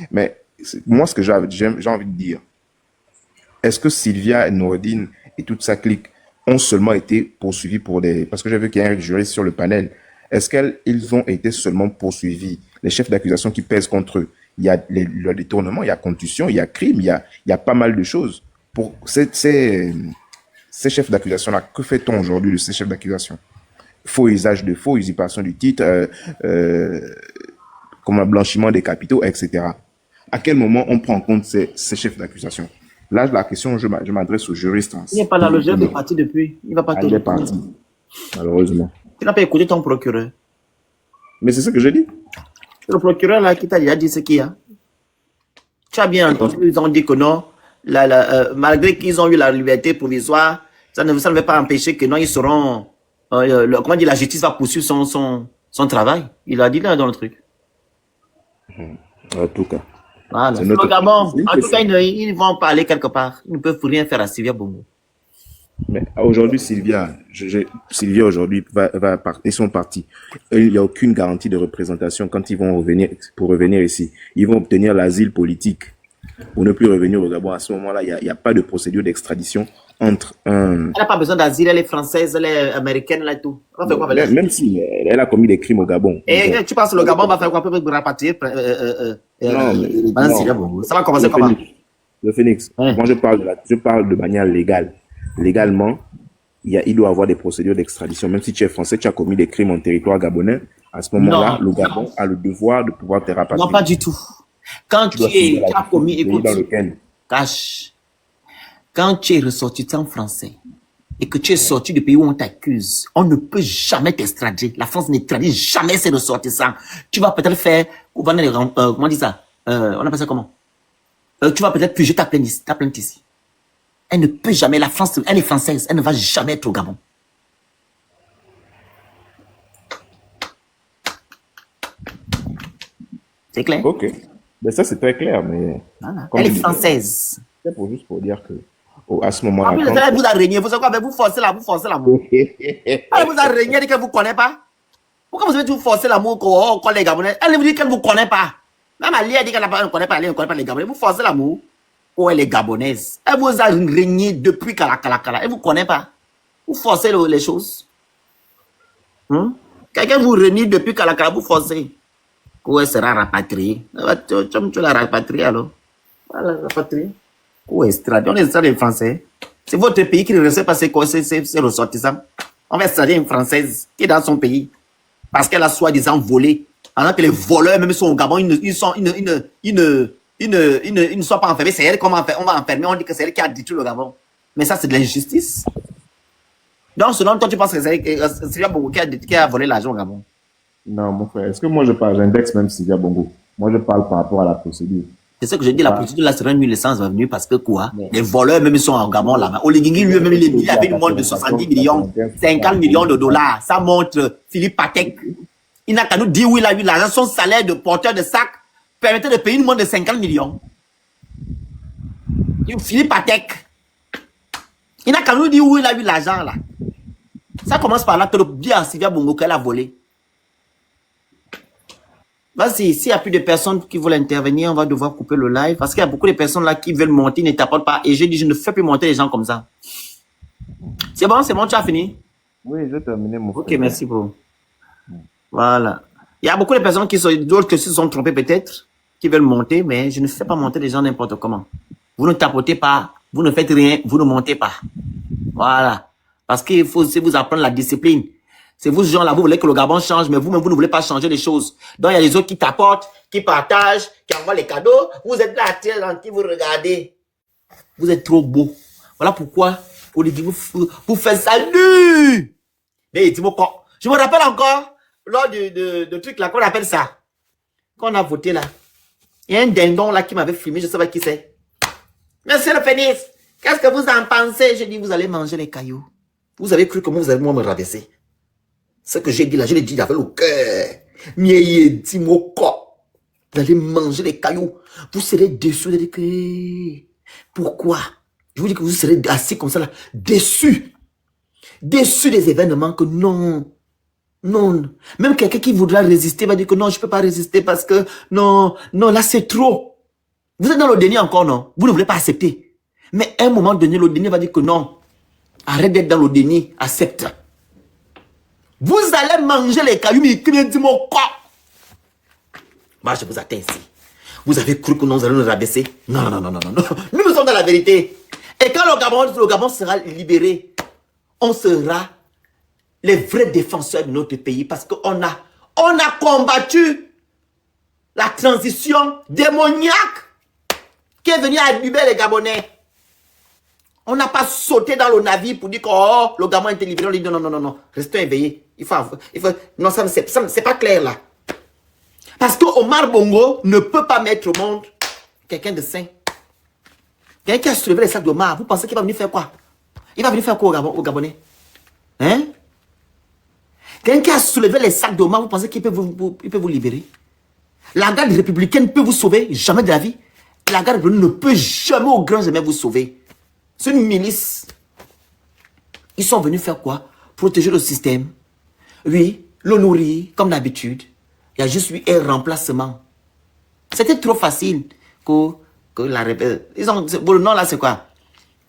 Speaker 11: Mais moi, ce que j'ai envie de dire, est-ce que Sylvia Noureddine et toute sa clique ont seulement été poursuivis parce que j'ai vu qu'il y a un juriste sur le panel, est-ce qu'ils ont été seulement poursuivis, les chefs d'accusation qui pèsent contre eux? Il y a le détournement, il y a contusion, il y a crime, il y a pas mal de choses. Pour ces chefs d'accusation-là, que fait-on aujourd'hui de ces chefs d'accusation? Faux usage de faux, usurpation du titre, comme un blanchiment des capitaux, etc. À quel moment on prend en compte ces chefs d'accusation? Là, la question, je m'adresse aux juristes.
Speaker 3: Il n'est pas là, le juge est parti depuis. Il va pas te...
Speaker 11: Il est parti, malheureusement.
Speaker 3: Tu n'as pas écouté ton procureur.
Speaker 11: Mais c'est ce que j'ai dit.
Speaker 3: C'est le procureur là qui t'a déjà dit ce qu'il y a. Tu as bien entendu, ils ont dit que non, malgré qu'ils ont eu la liberté provisoire, ça ne va pas empêcher que non, ils seront... comment dire, la justice va poursuivre son travail. Il a dit là dans le truc.
Speaker 11: En tout cas.
Speaker 3: Voilà. Au Gabon, en tout cas, ils vont parler quelque part. Ils ne peuvent rien faire à Sylvia Bongo.
Speaker 11: Mais aujourd'hui, Sylvia aujourd'hui ils sont partis. Il n'y a aucune garantie de représentation quand ils vont revenir ici. Ils vont obtenir l'asile politique pour ne plus revenir au Gabon. À ce moment-là, il n'y a pas de procédure d'extradition entre un...
Speaker 3: Elle n'a pas besoin d'asile, elle est française, elle est américaine, là et tout. Elle va faire quoi avec elle?
Speaker 11: Même si elle a commis des crimes au Gabon.
Speaker 3: Et tu penses que le Gabon va faire quoi pour rapatrier
Speaker 11: non,
Speaker 3: ça va commencer comment?
Speaker 11: Le Phoenix, moi je parle de manière légale. Légalement, il doit avoir des procédures d'extradition. Même si tu es français, tu as commis des crimes en territoire gabonais, à ce moment-là, le Gabon a le devoir de pouvoir te rapatrier.
Speaker 3: Non, pas du tout. Quand tu as commis, écoute, cache. Quand tu es ressortissant français et que tu es sorti du pays où on t'accuse, on ne peut jamais t'extrader. La France n'extradite jamais ses ressortissants. Tu vas peut-être faire, comment on dit ça? On appelle ça comment? Tu vas peut-être puger ta plainte ici. Elle ne peut jamais, la France, elle est française, elle ne va jamais être au Gabon. C'est clair?
Speaker 11: Ok. Mais ça, c'est très clair, mais...
Speaker 3: Voilà. Elle est française.
Speaker 11: C'est juste pour dire que, à ce moment-là...
Speaker 3: Elle vous a régné, vous savez quoi? Vous forcez l'amour. Elle vous a régné, elle dit qu'elle ne vous connaît pas. Pourquoi vous avez vous forcer l'amour quand les Gabonais? Elle vous dit qu'elle ne vous connaît pas. Même Ali a dit qu'elle ne connaît pas les Gabonais. Vous forcez l'amour. Oh, elle est gabonaise. Elle vous a régné depuis Kala. Elle ne vous connaît pas. Vous forcez les choses. Quelqu'un vous renie depuis Kala, vous forcez. Où elle sera rapatriée. Tu la rapatriée alors. Voilà, rapatriée. Où extrader? On extradé les Français. C'est votre pays qui ne reçoit pas ses ressortissants. On va extrader une Française qui est dans son pays. Parce qu'elle a soi-disant volé. Alors que les voleurs, même sont au Gabon, ils ne sont pas enfermés. C'est elle qu'on va enfermer. On dit que c'est elle qui a détruit le Gabon. Mais ça, c'est de l'injustice. Donc, selon toi, tu penses que c'est Sylvia Bongo qui a volé l'argent au Gabon?
Speaker 11: Non, mon frère. Est-ce que moi, j'indexe même Sylvia Bongo? Moi, je parle par rapport à la procédure.
Speaker 3: C'est ce que je dis, la procédure là serait une licence revenue parce que quoi? Les voleurs même sont au Gabon là-bas. Oligingui lui-même, il avait une montre de 70 millions, 50 millions de dollars. Ça montre Philippe Patek. Il n'a qu'à nous dire où il a eu l'argent. Son salaire de porteur de sac permettait de payer une montre de 50 millions. Philippe Patek. Il n'a qu'à nous dire où il a eu l'argent là. Ça commence par là, te le dire à Sylvia Bongo qu'elle a volé. Vas-y, s'il n'y a plus de personnes qui veulent intervenir, on va devoir couper le live. Parce qu'il y a beaucoup de personnes là qui veulent monter, ne t'apportent pas. Et je dis, je ne fais plus monter les gens comme ça. C'est bon, tu as fini?
Speaker 11: Oui, j'ai terminé mon frère.
Speaker 3: Ok, merci bro. Voilà. Il y a beaucoup de personnes d'autres qui se sont trompées peut-être, qui veulent monter, mais je ne fais pas monter les gens n'importe comment. Vous ne tapotez pas, vous ne faites rien, vous ne montez pas. Voilà. Parce qu'il faut aussi vous apprendre la discipline. C'est vous, ce gens-là, vous voulez que le Gabon change, mais vous-même, vous ne voulez pas changer les choses. Donc, il y a les autres qui t'apportent, qui partagent, qui envoient les cadeaux. Vous êtes là, gentil, vous regardez. Vous êtes trop beau. Voilà pourquoi, Olivier, vous faites salut. Mais dis-moi quoi. Je me rappelle encore, lors de truc là, qu'on appelle ça. Qu'on a voté là. Il y a un dindon là qui m'avait filmé, je ne sais pas qui c'est. Monsieur le Phénix, qu'est-ce que vous en pensez? Je dis, vous allez manger les cailloux. Vous avez cru comment vous allez moi me rabaisser? Ce que j'ai dit là, je l'ai dit avec le cœur. Mieye, dis-moi quoi. Vous allez manger les cailloux. Vous serez déçus de dire que... Pourquoi? Je vous dis que vous serez assis comme ça là, déçus. Déçus des événements que non. Non. Même quelqu'un qui voudra résister va dire que non, je ne peux pas résister parce que non, non, là c'est trop. Vous êtes dans le déni encore, non? Vous ne voulez pas accepter. Mais à un moment donné, le déni va dire que non. Arrête d'être dans le déni, accepte. Vous allez manger les cailloux, mais dis-moi quoi? Moi, je vous attends ici. Vous avez cru que nous allons nous rabaisser? Non, non, non, non, non. Nous sommes dans la vérité. Et quand le Gabon sera libéré, on sera les vrais défenseurs de notre pays parce qu'on a combattu la transition démoniaque qui est venue abîmer les Gabonais. On n'a pas sauté dans le navire pour dire que oh, le Gabon a été libéré. On dit non, non, non, non, restons éveillés. Non, ça c'est pas clair là. Parce que Omar Bongo ne peut pas mettre au monde quelqu'un de sain. Quelqu'un qui a soulevé les sacs d'Omar, vous pensez qu'il va venir faire quoi? Il va venir faire quoi au Gabonais? Hein? Quelqu'un qui a soulevé les sacs d'Omar, vous pensez qu'il peut vous libérer? La garde républicaine peut vous sauver? Jamais de la vie. La garde républicaine ne peut jamais au grand jamais vous sauver. C'est une milice. Ils sont venus faire quoi? Protéger le système. Oui, le nourrir, comme d'habitude. Il y a juste eu un remplacement. C'était trop facile que la rebelle. Le nom là, c'est quoi?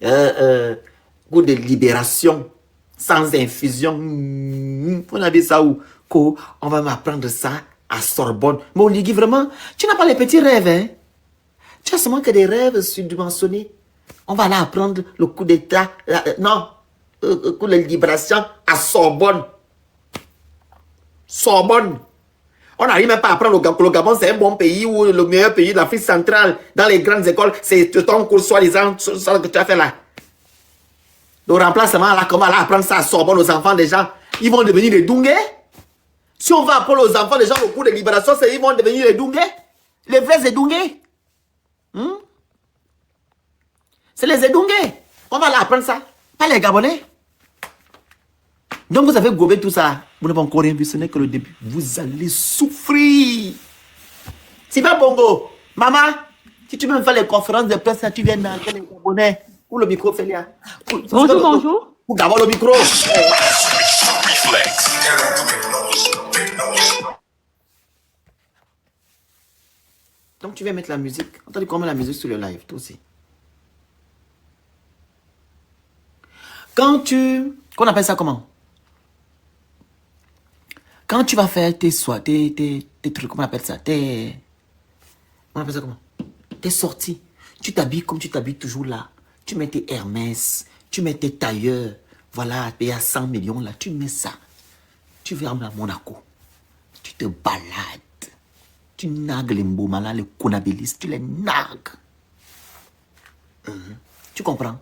Speaker 3: Coup de libération. Sans infusion. On a vu ça où? On va m'apprendre ça à Sorbonne. Mais Oligui, vraiment, tu n'as pas les petits rêves, hein? Tu as seulement que des rêves surdimensionnés. On va là apprendre le coup d'état. Non, le coup de libération à Sorbonne. Sorbonne. On n'arrive même pas à apprendre que le Gabon, c'est un bon pays ou le meilleur pays de l'Afrique centrale. Dans les grandes écoles, c'est ton cours soi-disant que tu as fait là. Le remplacement, là, comment là apprendre ça à Sorbonne aux enfants des gens? Ils vont devenir les Doungués. Si on va apprendre aux enfants des gens le cours de libération, ils vont devenir les Doungués. Les vrais Doungués. C'est les Edongais. On va là apprendre ça. Pas les Gabonais. Donc vous avez gobé tout ça. Vous n'avez encore rien vu, ce n'est que le début. Vous allez souffrir. C'est pas Bongo. Maman, si tu veux me faire les conférences de presse, tu viens dans les Gabonais. Où le micro, Félia?
Speaker 12: Bonjour, bonjour.
Speaker 3: Où d'abord le micro? Donc tu viens mettre la musique. On t'a dit qu'on met la musique sur le live, toi aussi. Quand tu... Qu'on appelle ça comment? Quand tu vas faire tes trucs, comment on appelle ça? On appelle ça comment? Tes sorties. Tu t'habilles comme tu t'habilles toujours là. Tu mets tes Hermès, tu mets tes tailleurs. Voilà, payé à 100 millions là. Tu mets ça. Tu vas à Monaco. Tu te balades. Tu nagues les Mboma là, les Konabilis. Tu les nagues. Tu comprends?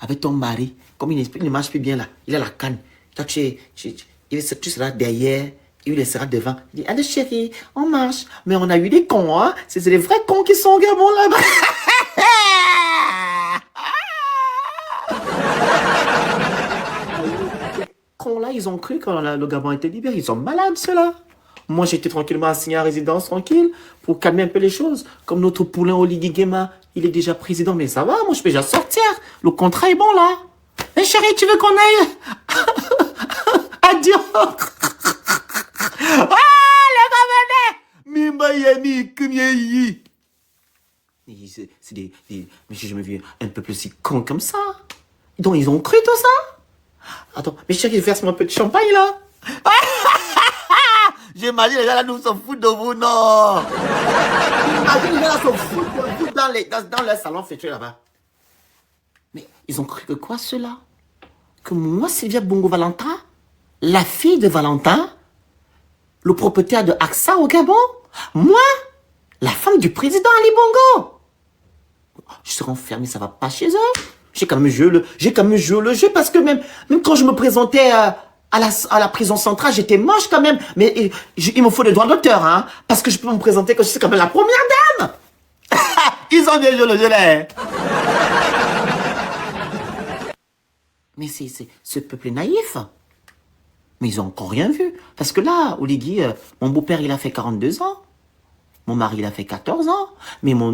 Speaker 3: Avec ton mari, comme il ne marche plus bien là, il a la canne. Toi, tu seras derrière, il sera devant. Il dit, allez chérie, on marche. Mais on a eu des cons, hein. C'est les vrais cons qui sont au Gabon là-bas. Les cons là, ils ont cru quand le Gabon était libéré. Ils sont malades ceux-là. Moi, j'étais tranquillement assigné à résidence tranquille pour calmer un peu les choses. Comme notre poulain Oligui Nguema, il est déjà président, mais ça va, moi je peux déjà sortir. Le contrat est bon là. Mais chérie, tu veux qu'on aille à Dior? Ah, le Gabonais! Mimbayami, kumyeyi. C'est des... Mais je me vu un peu plus si con comme ça. Donc ils ont cru tout ça? Attends, mais chérie, verse-moi un peu de champagne là.
Speaker 9: J'imagine les gens là, nous se foutent de vous, non. Imagine les gens là se foutent de vous dans leur salon fêtueux là-bas. Mais ils ont cru que quoi, ceux-là? Que moi, Sylvia Bongo Valentin, la fille de Valentin, le propriétaire de AXA au Gabon, moi, la femme du président Ali Bongo. Je serai enfermé, ça va pas chez eux. J'ai quand même joué le jeu parce que même quand je me présentais à la prison centrale, j'étais moche quand même. Mais il me faut des droits d'auteur, hein, parce que je peux me présenter que je suis quand même la première dame. Ils ont bien joué le jeu là. Mais c'est ce peuple est naïf. Mais ils ont encore rien vu. Parce que là, Oligui, mon beau-père, il a fait 42 ans. Mon mari, il a fait 14 ans. Mais mon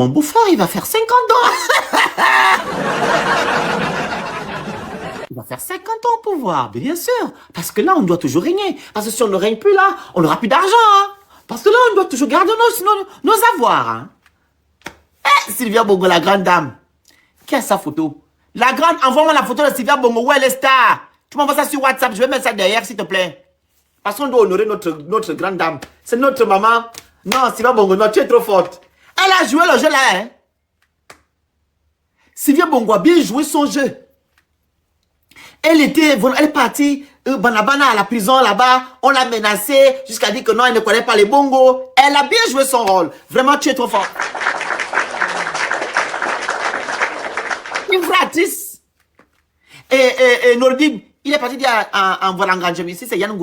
Speaker 9: beau-frère, il va faire 50 ans. Il va faire 50 ans au pouvoir, bien sûr. Parce que là, on doit toujours régner. Parce que si on ne règne plus là, on n'aura plus d'argent. Hein. Parce que là, on doit toujours garder nos avoirs. Hein. Sylvia Bongo, la grande dame. Qui a sa photo? La grande, envoie-moi la photo de Sylvia Bongo. Où elle est star? Tu m'envoies ça sur WhatsApp. Je vais mettre ça derrière, s'il te plaît. Parce qu'on doit honorer notre grande dame. C'est notre maman. Non, Sylvia Bongo, non, tu es trop forte. Elle a joué le jeu là, hein. Sylvia Bongo a bien joué son jeu. Elle est partie Banabana à la prison là-bas. On l'a menacée jusqu'à dire que non, elle ne connaît pas les bongos. Elle a bien joué son rôle. Vraiment, tu es trop fort. Une vraie artiste. Et Nordib, il est parti dire en Valangranjem ici, c'est Yann